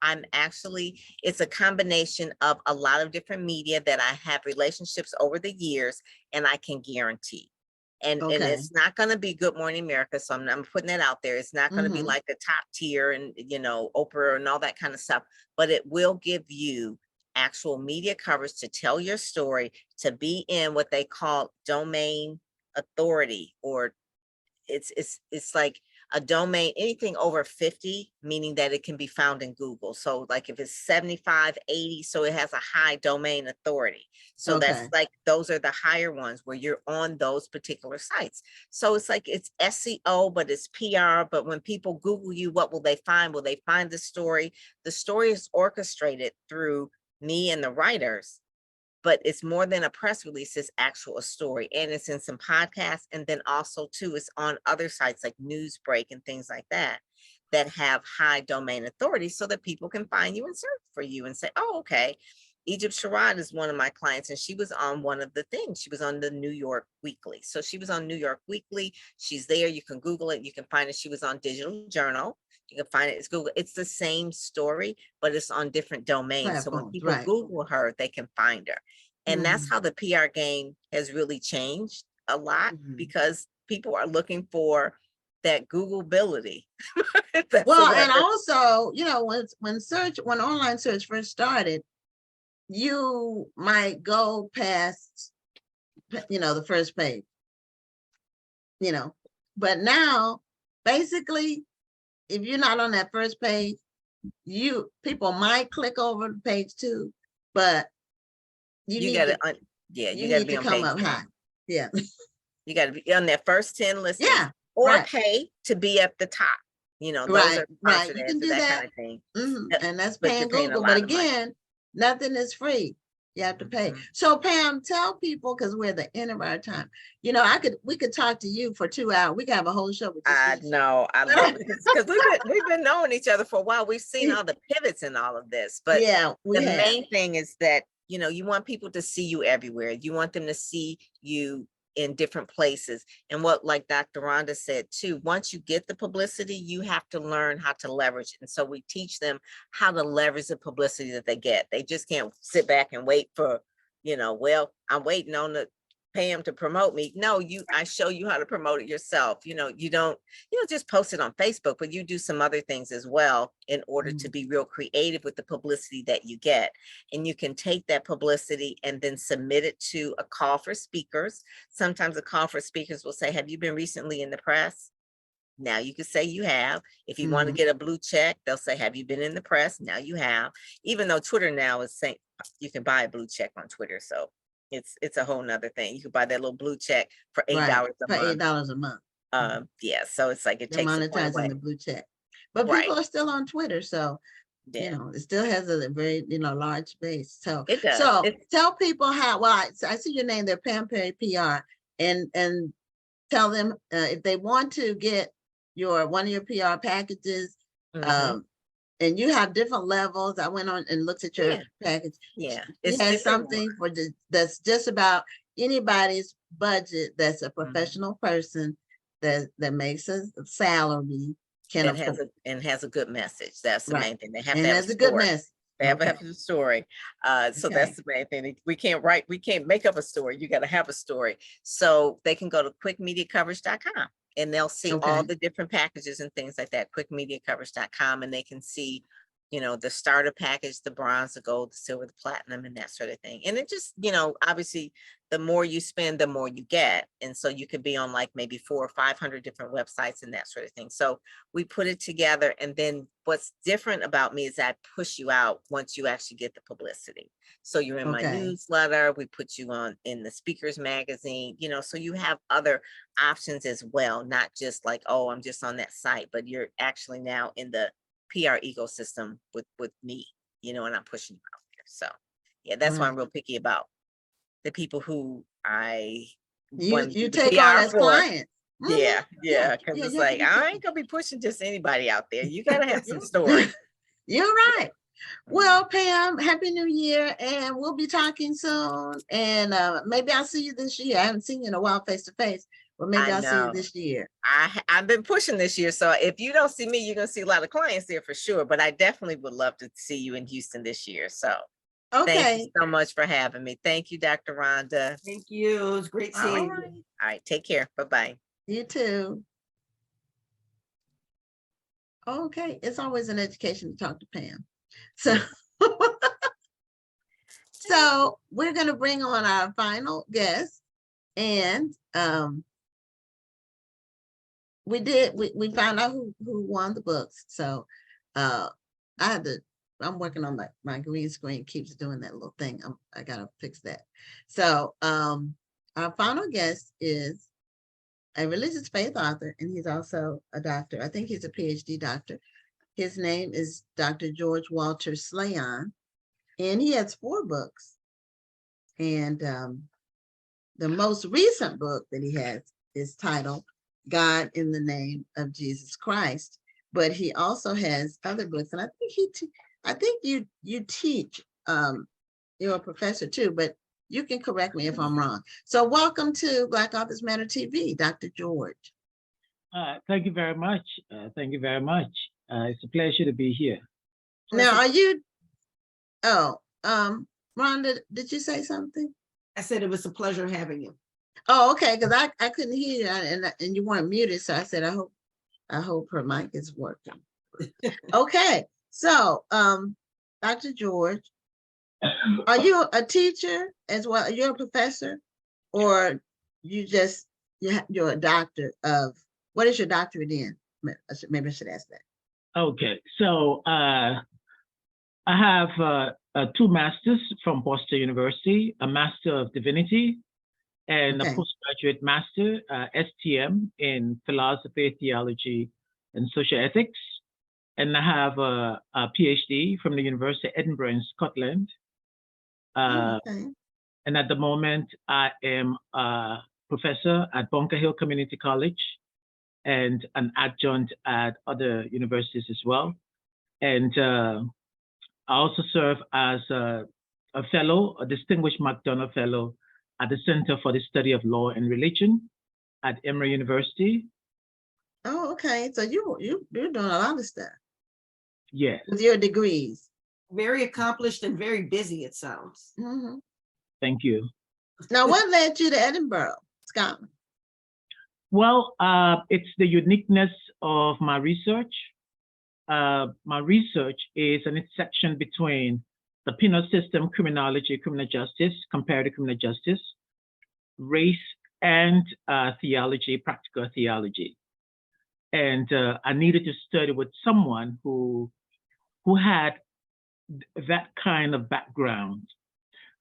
it's a combination of a lot of different media that I have relationships over the years and I can guarantee. And Okay. it's not going to be Good Morning America. So I'm putting that out there. It's not going to be Mhm. like the top tier and Oprah and all that kind of stuff, but it will give you actual media coverage to tell your story, to be in what they call domain authority, or it's like a domain, anything over 50, meaning that it can be found in Google. So like if it's 75, 80, so it has a high domain authority. So that's Okay. like, those are the higher ones where you're on those particular sites. So it's like, it's SEO, but it's PR. But when people Google you, what will they find? Will they find the story? The story is orchestrated through me and the writers, but it's more than a press release, it's actual a story. And it's in some podcasts. And then also too, it's on other sites like Newsbreak and things like that, that have high domain authority so that people can find you and search for you and say, oh, okay. Egypt Sherrod is one of my clients, and she was on one of the things. She was on the New York Weekly. So she was on New York Weekly. She's there. You can Google it. You can find it. She was on Digital Journal. You can find it. It's Google. It's the same story, but it's on different domains. So when Platforms, people right. Google her, they can find her. And that's how the PR game has really changed a lot, because people are looking for that Googleability. Well, and also, you know, when online search first started, you might go past, you know, the first page, you know, but now basically, if you're not on that first page, people might click over to page 2, but you need to be on come page up 1. high. Yeah. You got to be on that first 10 listings. Yeah. Or right. pay to be at the top. You know, those Right. are Right. sponsored You ads can and do that that. kind of thing. And that's But paying you're paying a Google. lot But of money. again, nothing is free. You have to pay. Mhm. So Pam, tell people, because we're at the end of our time. You know, we could talk to you for 2 hours. We could have a whole show with I you. know, I love it because we've been knowing each other for a while. We've seen all the pivots in all of this, but yeah, the main thing is that, you know, you want people to see you everywhere. You want them to see you in different places. And what, like Dr. Rhonda said too, once you get the publicity, you have to learn how to leverage it. And so we teach them how to leverage the publicity that they get. They just can't sit back and wait for, you know, well, I'm waiting on the pay them to promote me. No, I show you how to promote it yourself. You know, you don't just post it on Facebook, but you do some other things as well in order to be real creative with the publicity that you get. And you can take that publicity and then submit it to a call for speakers. Sometimes a call for speakers will say, have you been recently in the press? Now you can say you have. If you want to get a blue check, they'll say, have you been in the press? Now you have. Even though Twitter now is saying you can buy a blue check on Twitter. So it's a whole nother thing. You can buy that little blue check for $8 a month. $8 a month. Yeah, so it's like They're monetizing the blue check. But people are still on Twitter, so you know, it still has a very, you know, large base. So it does. So tell people how. Well, I see your name there, Pam Perry PR, and tell them if they want to get one of your PR packages. And you have different levels. I went on and looked at your package. Yeah, it has something for that's just about anybody's budget. That's a professional person that makes a salary, can afford, and has a good message. That's the main thing. They have and to have has a good message. They have to have a story. So that's the main thing. We can't make up a story. You got to have a story. So they can go to quickmediacoverage.com and they'll see all the different packages and things like that, quickmediacoverage.com, and they can see, you know, the starter package, the bronze, the gold, the silver, the platinum, and that sort of thing. And it just, you know, obviously the more you spend, the more you get. And so you could be on like maybe 400 or 500 different websites and that sort of thing. So we put it together. And then what's different about me is I push you out once you actually get the publicity. So you're in my newsletter, we put you on in the speakers magazine, you know, so you have other options as well, not just like, oh, I'm just on that site, but you're actually now in the PR ecosystem with me, you know, and I'm pushing you out there. So yeah, that's why I'm real picky about the people who you take on as clients. Yeah, because it's like I ain't gonna be pushing just anybody out there. You gotta have some story. You're right. Well, Pam, Happy New Year, and we'll be talking soon. And maybe I'll see you this year. I haven't seen you in a while face to face, but maybe I'll see you this year. I've been pushing this year, so if you don't see me, you're gonna see a lot of clients there for sure. But I definitely would love to see you in Houston this year. So thank you so much for having me. Thank you, Dr. Rhonda. Thank you. It was great seeing you. All right, take care. Bye-bye. You too. Okay, it's always an education to talk to Pam. So, so we're going to bring on our final guest, and we found out who won the books. So I'm working on my green screen keeps doing that little thing. I gotta fix that. So our final guest is a religious faith author, and he's also a doctor. I think he's a PhD doctor. His name is Dr. George Walters-Sleyon, and he has 4 books. And the most recent book that he has is titled God in the Name of Jesus Christ. But he also has other books, and I think you teach you're a professor too, but you can correct me if I'm wrong. So welcome to Black Authors Matter TV, Dr. George. Thank you very much. Thank you very much. It's a pleasure to be here. Now, are you, Rhonda, did you say something? I said it was a pleasure having you. Oh, okay, because I couldn't hear you and you weren't muted, so I said, I hope her mic is working. Okay, so Dr. George, are you a teacher as well? You're a professor, or you're a doctor of, what is your doctorate in? Maybe I should ask that. Okay, so I have 2 masters from Boston University, a Master of Divinity and Okay. a postgraduate master, STM, in philosophy, theology, and social ethics. And I have a PhD from the University of Edinburgh in Scotland. Okay. And at the moment, I am a professor at Bunker Hill Community College and an adjunct at other universities as well. And I also serve as a fellow, a distinguished McDonough Fellow at the Center for the Study of Law and Religion at Emory University. Oh, okay. So you're doing a lot of stuff Yes. with your degrees. Very accomplished and very busy, it sounds. Mhm. Thank you. Now, what led you to Edinburgh, Scotland? Well, it's the uniqueness of my research. My research is an intersection between the penal system, criminology, criminal justice, comparative criminal justice, race, and theology, practical theology. And I needed to study with someone who had that kind of background,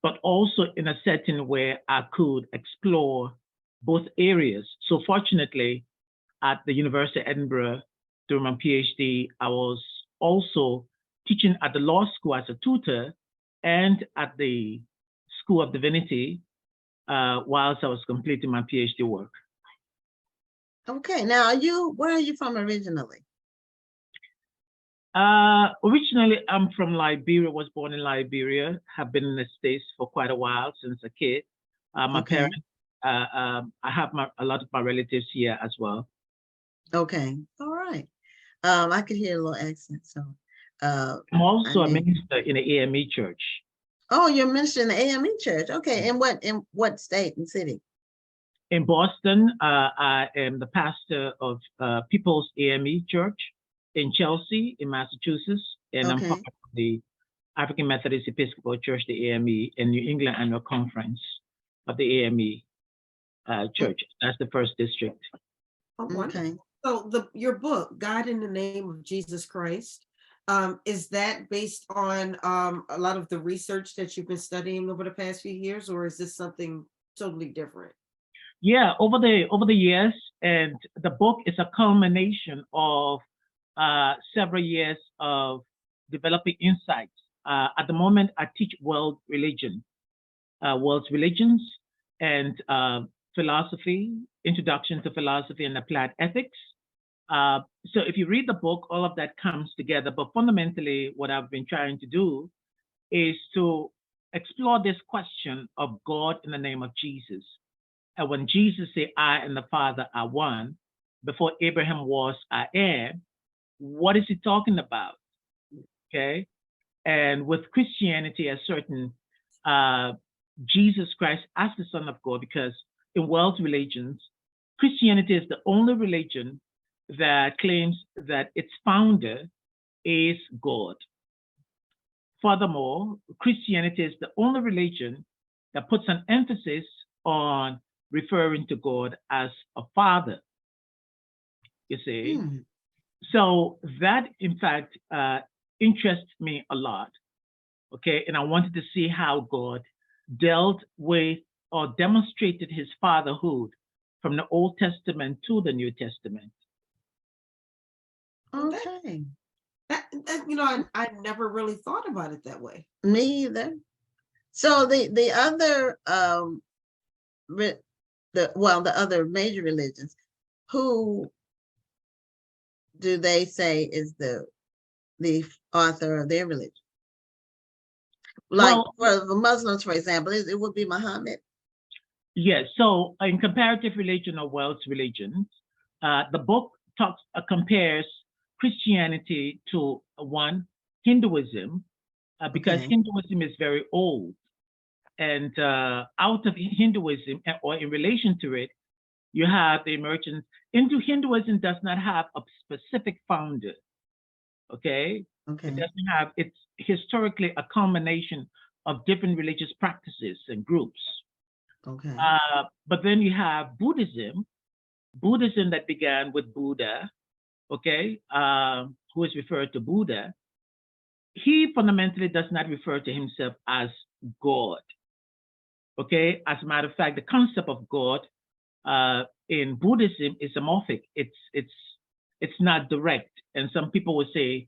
but also in a setting where I could explore both areas. So fortunately, at the University of Edinburgh, during my PhD, I was also teaching at the law school as a tutor and at the School of Divinity whilst I was completing my PhD work. Okay, now where are you from originally? Originally, I'm from Liberia, was born in Liberia, have been in the States for quite a while since a kid. My Okay. parents, I have a lot of my relatives here as well. Okay, all right. I could hear a little accent, so. I'm also a minister in the AME church. Oh, you're ministering in the AME church. Okay, in what state and city? In Boston, I am the pastor of People's AME Church in Chelsea, in Massachusetts, and I'm Okay. part of the African Methodist Episcopal Church, the AME, and New England Annual Conference of the AME Church. That's the first district. Oh, wonderful. Okay. So your book, God in the Name of Jesus Christ, is that based on a lot of the research that you've been studying over the past few years, or is this something totally different? Yeah, over the years, and the book is a culmination of several years of developing insights. At the moment, I teach world religions, and philosophy, introduction to philosophy and applied ethics. So if you read the book, all of that comes together. But fundamentally, what I've been trying to do is to explore this question of God in the name of Jesus. And when Jesus said, I and the Father are one, before Abraham was, I am, what is he talking about? Okay. And with Christianity, a certain Jesus Christ as the Son of God, because in world religions, Christianity is the only religion that claims that its founder is God. Furthermore, Christianity is the only religion that puts an emphasis on referring to God as a father, you see. So that, in fact, interests me a lot, okay? And I wanted to see how God dealt with or demonstrated his fatherhood from the Old Testament to the New Testament. Okay. I never really thought about it that way. Me either. So the other the other major religions, who do they say is the author of their religion? Like Well, for the Muslims, for example, it would be Muhammad. yes. So in comparative religion or world's religions, the book compares Christianity to one Hinduism, because Okay. Hinduism is very old, and out of Hinduism or in relation to it, you have the emergence. Hinduism does not have a specific founder. Okay, Okay. it doesn't have. It's historically a combination of different religious practices and groups. Okay. But then you have Buddhism that began with Buddha, okay, who is referred to Buddha. He fundamentally does not refer to himself as God, okay? As a matter of fact, the concept of God in Buddhism is amorphic. It's not direct. And some people will say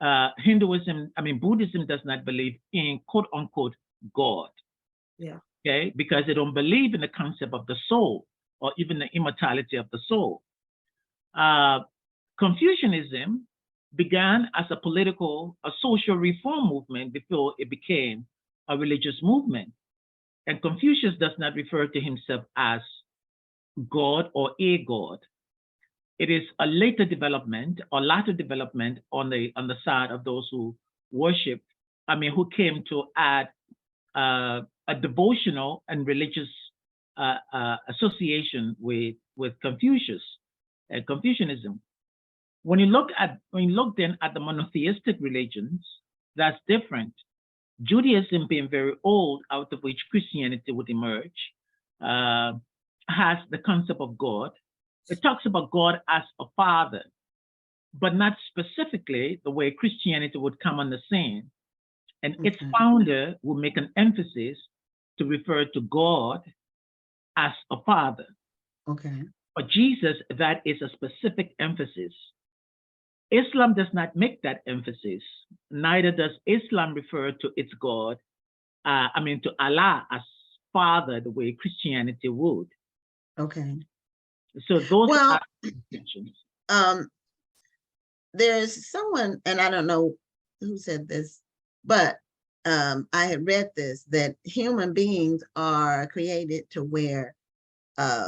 Buddhism does not believe in quote unquote God. Yeah. Okay, because they don't believe in the concept of the soul or even the immortality of the soul. Confucianism began as a social reform movement before it became a religious movement. And Confucius does not refer to himself as God or a God. It is a later development or latter development on the side of those who who came to add a devotional and religious association with Confucius and Confucianism. When you look then at the monotheistic religions, that's different. Judaism, being very old, out of which Christianity would emerge, has the concept of God. It talks about God as a father, but not specifically the way Christianity would come on the scene. And its Okay. founder will make an emphasis to refer to God as a father. Okay. For Jesus, that is a specific emphasis. Islam does not make that emphasis. Neither does Islam refer to its God, to Allah as father, the way Christianity would. Okay. So those Well, are distinctions. There's someone, and I don't know who said this, but I had read this, that human beings are created to where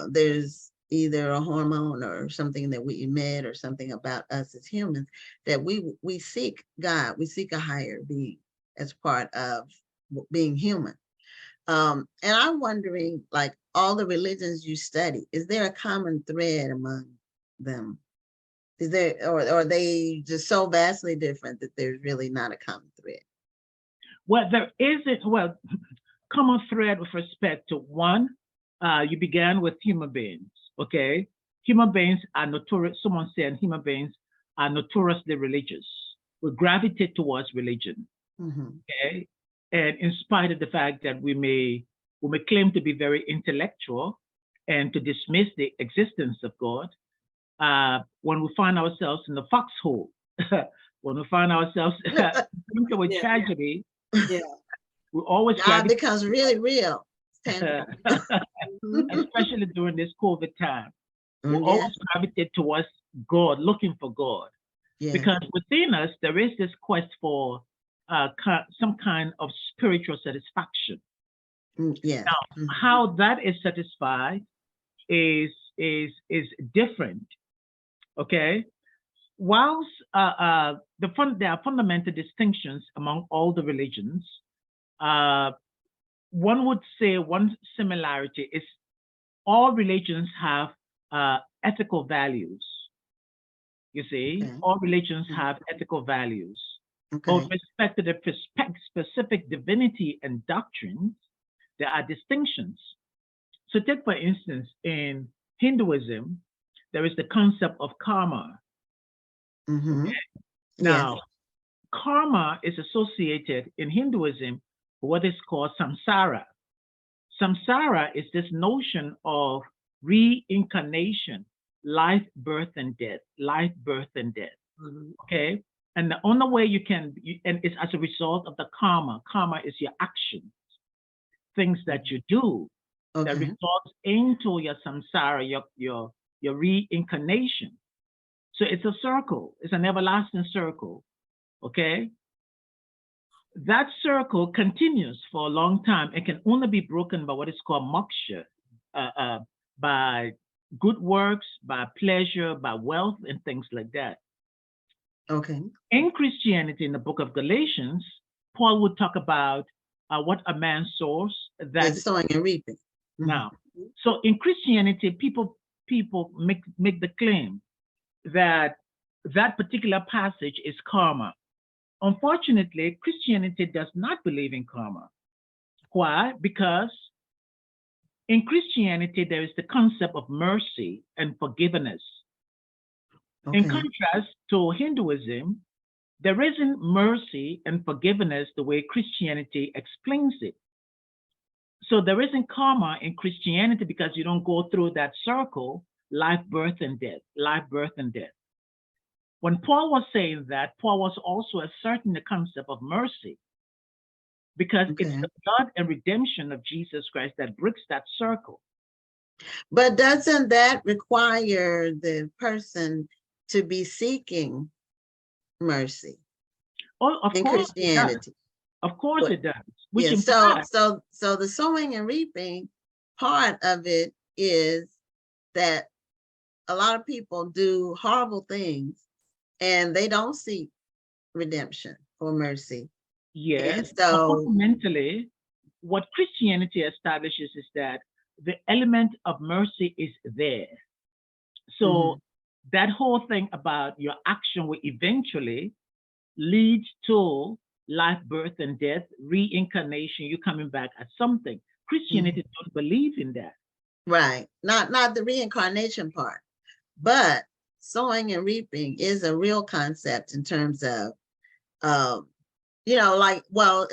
there's either a hormone or something that we emit or something about us as humans, that we seek God, we seek a higher being as part of being human. And I'm wondering, like all the religions you study, is there a common thread among them? Is there, or are they just so vastly different that there's really not a common thread? Well, there isn't, common thread with respect to one, you began with human beings, okay? Human beings are notorious, someone said human beings are notoriously religious. We gravitate towards religion, okay? And in spite of the fact that we may claim to be very intellectual and to dismiss the existence of God, when we find ourselves in the foxhole, when we find ourselves into a tragedy, we always God becomes really real. especially during this COVID time. We Yes. always gravitate towards God, looking for God, Yes. because within us there is this quest for some kind of spiritual satisfaction. Yes. Now, how that is satisfied is different. Okay. Whilst there are fundamental distinctions among all the religions, one would say one similarity is all religions have ethical values. You see, Okay. all religions have ethical values. Okay. But with respect to the specific divinity and doctrines, there are distinctions. So take, for instance, in Hinduism, there is the concept of karma. Okay? Now, karma is associated in Hinduism with what is called samsara. Samsara is this notion of reincarnation, life, birth, and death, life, birth, and death. Okay? And the only way and it's as a result of the karma. Karma is your actions, things that you do that results into your samsara, your reincarnation. So it's a circle. It's an everlasting circle. Okay. that circle continues for a long time and can only be broken by what is called moksha, by good works, by pleasure, by wealth, and things like that. Okay. In Christianity, in the book of Galatians, Paul would talk about what a man sows. That It's sowing and reaping. Mhm. now, so in Christianity, people make the claim that that particular passage is karma. Unfortunately, Christianity does not believe in karma. Why? Because in Christianity, there is the concept of mercy and forgiveness. In Okay. contrast to Hinduism, there isn't mercy and forgiveness the way Christianity explains it. So there isn't karma in Christianity because you don't go through that circle, life, birth, and death, life, birth, and death. When Paul was saying that, Paul was also asserting the concept of mercy because it's Okay. the blood and redemption of Jesus Christ that breaks that circle. But doesn't that require the person to be seeking mercy Oh, of in course it does. Christianity? Of course But- it does. Which Yeah, implies, so the sowing and reaping part of it is that a lot of people do horrible things and they don't seek redemption or mercy. yes, And but so, fundamentally, what Christianity establishes is that the element of mercy is there. So Mhm. that whole thing about your action will eventually lead to life, birth, and death, reincarnation, you coming back as something. Christianity don't believe in that. right, not the reincarnation part, but sowing and reaping is a real concept in terms of, like, well,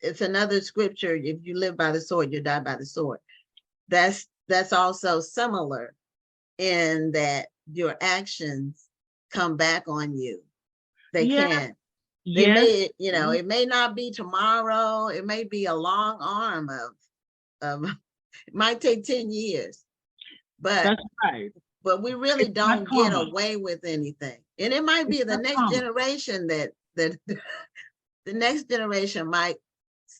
it's another scripture. If you live by the sword, you die by the sword. That's also similar in that your actions come back on you. They Yeah, can. They yes, may, it may not be tomorrow. It may be a long arm of it might take 10 years, but that's right. we really It's not don't get common. away with anything. And it might be It's the not next common. generation that the next generation might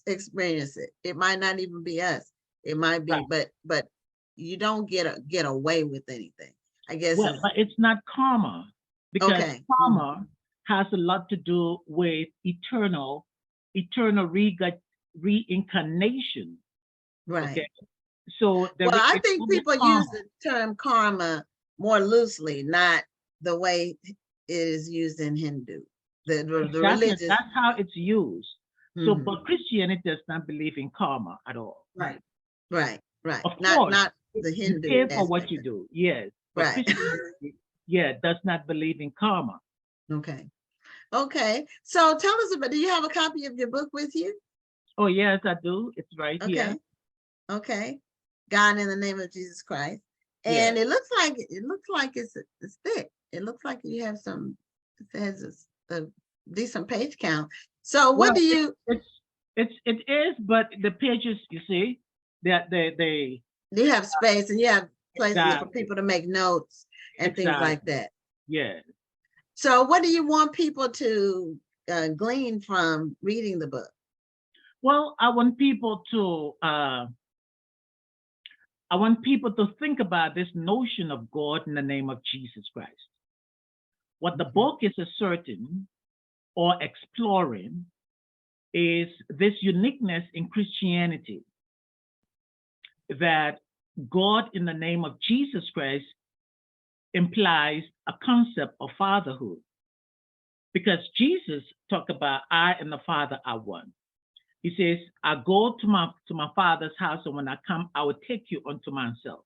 experience it. It might not even be us. It might be, Right. but you don't get away with anything. I guess Well, but it's not karma because okay. karma has a lot to do with eternal reincarnation. Right. Okay, so Well, I it's think not the people use karma. the term karma more loosely, not the way it is used in Hindu. The Exactly. religious. That's how it's used. So, Mhm. but Christianity does not believe in karma at all. Right. Right. Of Not course, the you Hindu pay for what aspect you of it. do, yes, but Right. Christianity, does not believe in karma. Okay. So tell us about, do you have a copy of your book with you? Oh, yes, I do. It's right here. Okay. God in the name of Jesus Christ. Yeah. And it looks like it's thick. It looks like you have it has a decent page count. So what Well, do you it is, but the pages, you see, that they you have space and you have places for exactly, people to make notes and things like exactly, that. yeah. So what do you want people to glean from reading the book? Well, I want people to think about this notion of God in the name of Jesus Christ. What the book is asserting or exploring is this uniqueness in Christianity that God in the name of Jesus Christ implies a concept of fatherhood. Because Jesus talked about I and the Father are one. He says, I go to my Father's house, and when I come, I will take you unto myself.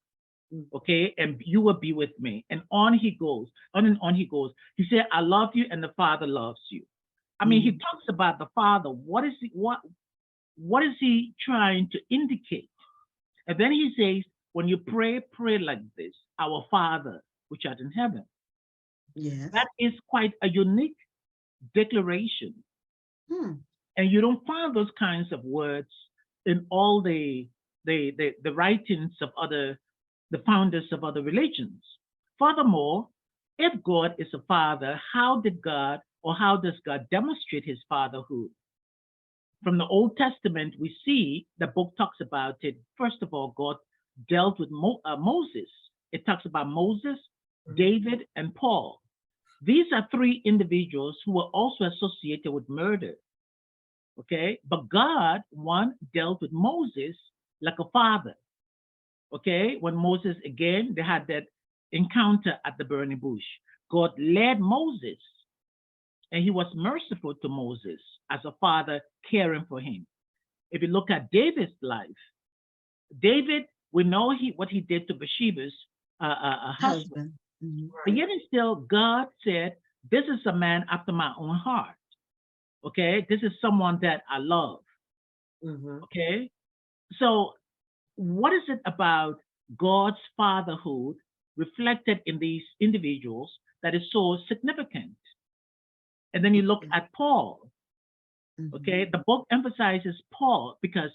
Okay, and you will be with me. And on he goes, on and on he goes. He said, I love you, and the Father loves you. I mean, he talks about the Father. What is he trying to indicate? And then he says, when you pray like this, our Father, which art in heaven. Yes. That is quite a unique declaration. And you don't find those kinds of words in all the writings of the founders of other religions. Furthermore, if God is a father, how does God demonstrate his fatherhood? from the Old Testament, we see the book talks about it. First of all, God dealt with Moses. It talks about Moses, David, and Paul. These are three individuals who were also associated with murder. Okay, but God, one, dealt with Moses like a father. Okay, when Moses, again, they had that encounter at the burning bush. God led Moses, and he was merciful to Moses as a father caring for him. If you look at David's life, David, we know what he did to Bathsheba's husband. Mhm. But yet and still, God said, this is a man after my own heart. Okay, this is someone that I love. Okay, so what is it about God's fatherhood reflected in these individuals that is so significant? And then you look at Paul. Okay, the book emphasizes Paul because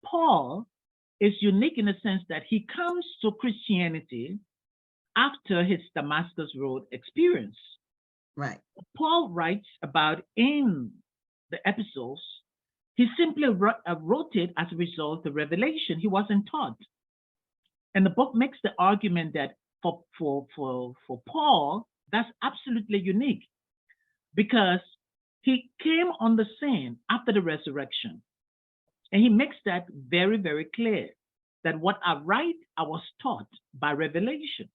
Paul is unique in the sense that he comes to Christianity after his Damascus Road experience. Right. Paul writes about in the epistles, he simply wrote it as a result of revelation. He wasn't taught. And the book makes the argument that for Paul, that's absolutely unique because he came on the scene after the resurrection. And he makes that very, very clear that what I write, I was taught by revelation.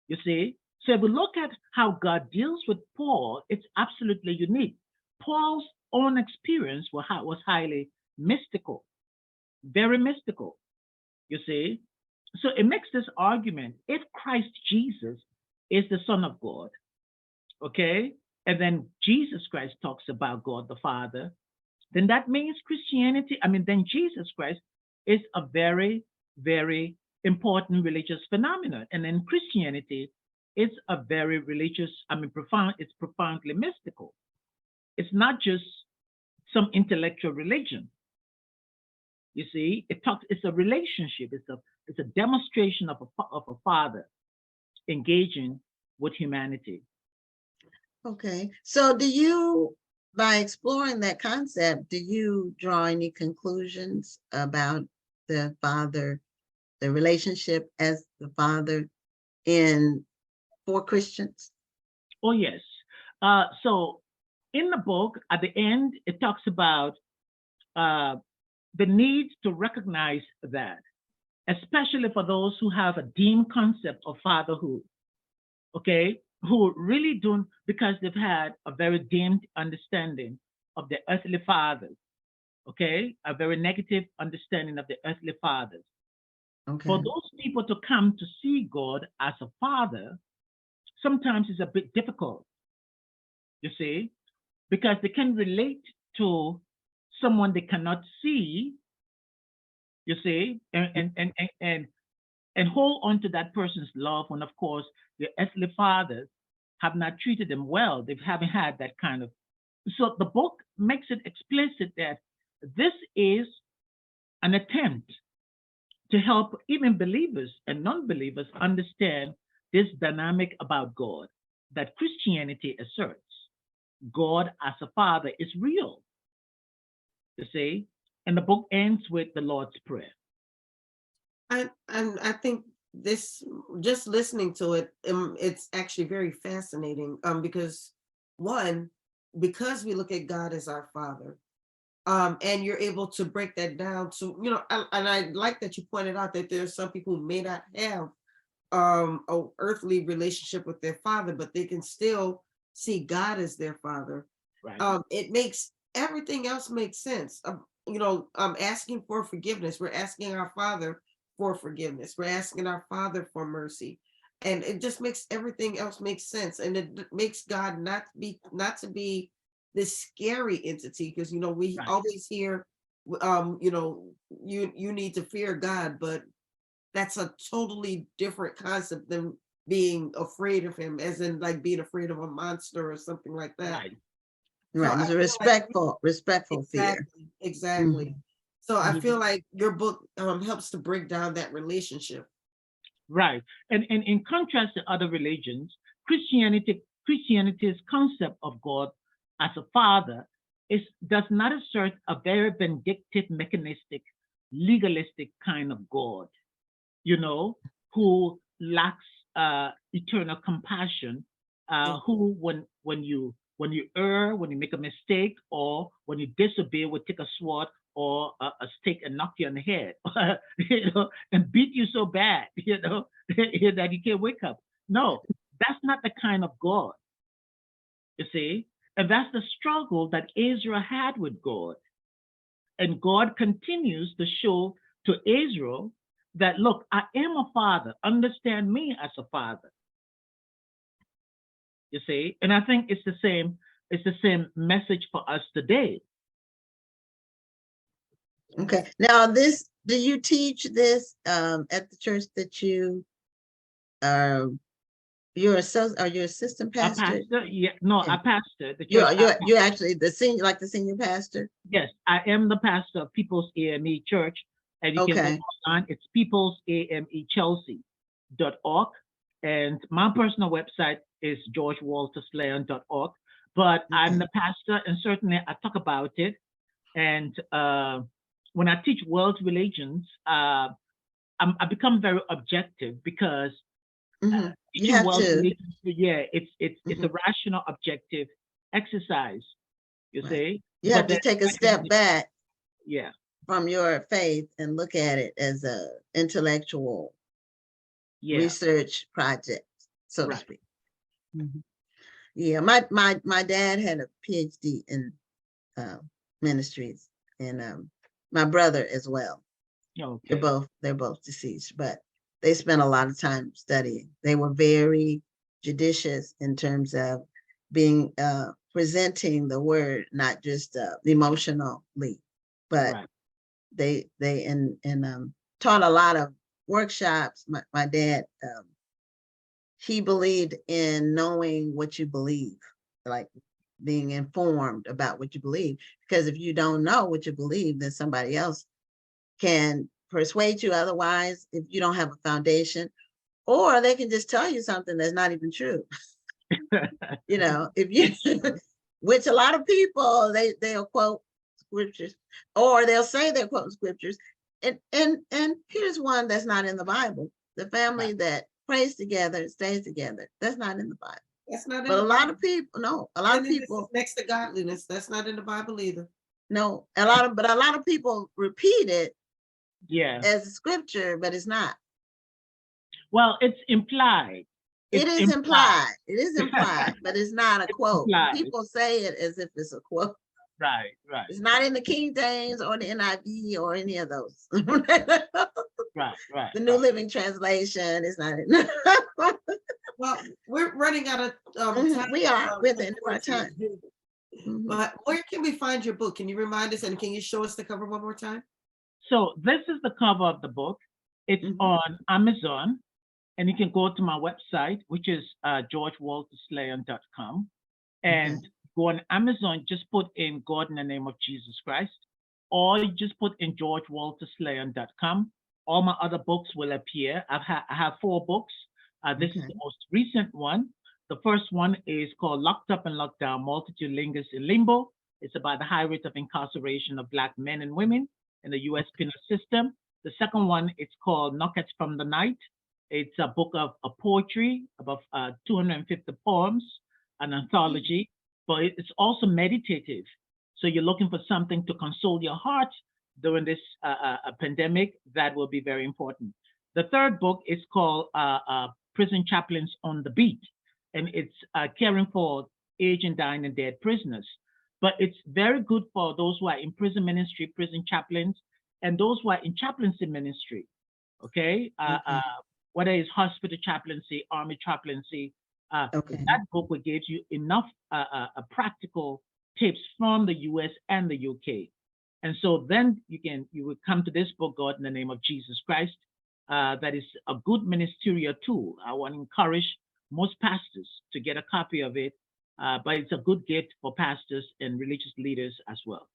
You see? So if we look at how God deals with Paul, it's absolutely unique. Paul's own experience was highly mystical, very mystical, you see? So it makes this argument, if Christ Jesus is the Son of God, okay, and then Jesus Christ talks about God the Father, then that means then Jesus Christ is a very, very important religious phenomenon. And then Christianity is a very religious, it's profoundly mystical. It's not just some intellectual religion. You see, it's a relationship. It's a demonstration of a father engaging with humanity. Okay. So do you, by exploring that concept, do you draw any conclusions about the father, the relationship as the father for Christians? Oh, yes. So in the book, at the end, it talks about the need to recognize that, especially for those who have a dim concept of fatherhood, okay, who really don't, because they've had a very dimmed understanding of the earthly fathers, okay, a very negative understanding of the earthly fathers. Okay. For those people to come to see God as a father, sometimes it's a bit difficult, you see, because they can relate to someone they cannot see, you see, and hold on to that person's love when, of course, the earthly fathers have not treated them well. They haven't had that kind of. So the book makes it explicit that this is an attempt to help even believers and non-believers understand this dynamic about God that Christianity asserts. God as a father is real, you see, and the book ends with the Lord's Prayer. I think this, just listening to it, it's actually very fascinating because because we look at God as our father, and you're able to break that down to, and I like that you pointed out that there's some people who may not have a earthly relationship with their father, but they can still see God as their father. Right. It makes everything else make sense. Asking for forgiveness. We're asking our Father for forgiveness. We're asking our Father for mercy, and it just makes everything else make sense. And it makes God not to be this scary entity, because we Right. always hear, you need to fear God, but that's a totally different concept than being afraid of him, as in like being afraid of a monster or something like that. Right. Right. I It's a feel respectful fear. Exactly. So I Mhm. feel like your book helps to break down that relationship. Right. And in contrast to other religions, Christianity's concept of God as a father does not assert a very vindictive, mechanistic, legalistic kind of God, you know, who lacks eternal compassion, who when you err, when you make a mistake, or when you disobey, will take a sword or a stick and knock you on the head, you know, and beat you so bad, you know, that you can't wake up. No, that's not the kind of God, you see. And that's the struggle that Israel had with God. And God continues to show to Israel that, look, I am a father. Understand me as a father. You see, and I think it's the same message for us today. Okay. Now, do you teach this at the church that you're assistant A pastor? pastor, yeah, no, Yeah. a pastor. The church. You're actually the senior, like the senior pastor? Yes, I am the pastor of People's AME Church, and you can Okay. go online. It's peoplesamechelsea.org, and my personal website is georgewaltersleyon.org. But I'm the pastor, and certainly I talk about it. And when I teach world religions, I become very objective because You teaching have world to. religions, yeah, it's a rational, objective exercise. You Right. see, You have but to take a step back yeah, from your faith and look at it as a intellectual yeah, research project, so to right. speak. Yeah, my dad had a PhD in ministries, and my brother as well. Okay. They're both deceased, but they spent a lot of time studying. They were very judicious in terms of being presenting the word, not just emotionally, but Right. they taught a lot of workshops. My dad, he believed in knowing what you believe, like being informed about what you believe, because if you don't know what you believe, then somebody else can persuade you otherwise if you don't have a foundation, or they can just tell you something that's not even true. You know, if you which a lot of people they'll quote scriptures, or they'll say they're quoting scriptures, and here's one that's not in the Bible. The family that prays together stays together. That's not in the Bible. That's not in But the a lot Bible. of people, no, a lot of Cleanliness people is next to godliness. That's not in the Bible either. no, a lot of people repeat it Yeah. as a scripture, but it's not. Well, it's implied. It is implied. It is implied, but it's not a It's quote. implied. People say it as if it's a quote. Right, right, It's not in the King James or the NIV or any of those. right, right. The New right. Living Translation is not in. Well, we're running out of time. We are. We're at the end of our time. But where can we find your book? Can you remind us, and can you show us the cover one more time? So this is the cover of the book. It's on Amazon, and you can go to my website, which is georgewaltersleyon.com, and go on Amazon. Just put in God in the Name of Jesus Christ, or you just put in georgewaltersleyon.com. All my other books will appear. I have 4 books. This is the most recent one. The first one is called Locked Up and Locked Down, Multitude Lingers in Limbo. It's about the high rate of incarceration of Black men and women in the U.S. penal system. The second one, it's called Nuggets from the Night. It's a book of poetry, about 250 poems, an anthology, but it's also meditative. So you're looking for something to console your heart during this pandemic. That will be very important. The third book is called Prison Chaplains on the Beat, and it's caring for aged and dying and dead prisoners. But it's very good for those who are in prison ministry, prison chaplains, and those who are in chaplaincy ministry, okay? Whether it's hospital chaplaincy, army chaplaincy, that book will give you enough practical tips from the US and the UK. And so then you would come to this book, God in the Name of Jesus Christ. That is a good ministerial tool. I want to encourage most pastors to get a copy of it, but it's a good gift for pastors and religious leaders as well.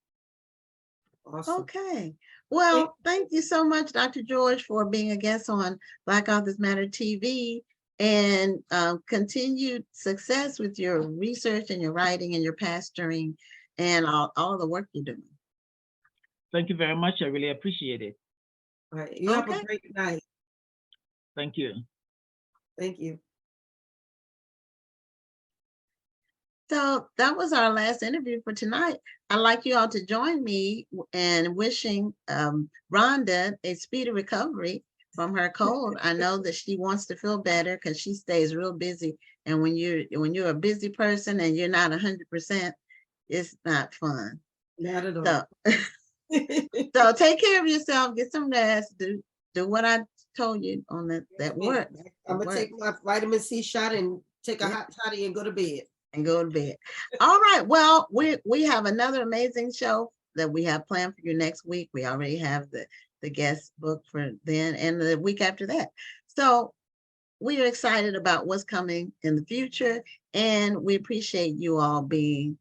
Awesome. Okay. Well, thank you so much, Dr. George, for being a guest on Black Authors Matter TV, and continued success with your research and your writing and your pastoring. and all the work you're doing. Thank you very much. I really appreciate it. All right. You have Okay. a great night. Thank you. Thank you. So that was our last interview for tonight. I'd like you all to join me in wishing Rhonda a speedy recovery from her cold. I know that she wants to feel better because she stays real busy. And when you're a busy person and you're not 100%, it's not fun. Not at all. So, so take care of yourself, get some rest, do what I told you on that work. I'm gonna take my vitamin C shot and take a hot toddy and go to bed. And go to bed. All right. Well, we have another amazing show that we have planned for you next week. We already have the guest book for then and the week after that. So we are excited about what's coming in the future, and we appreciate you all being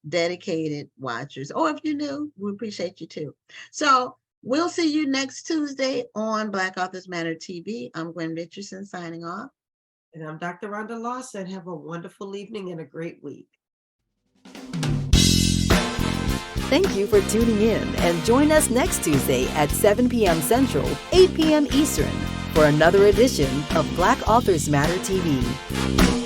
dedicated watchers. Or if you're new, we appreciate you too. So we'll see you next Tuesday on Black Authors Matter TV. I'm Gwen Richardson signing off. And I'm Dr. Rhonda Lawson. Have a wonderful evening and a great week. Thank you for tuning in, and join us next Tuesday at 7 p.m. Central, 8 p.m. Eastern for another edition of Black Authors Matter TV.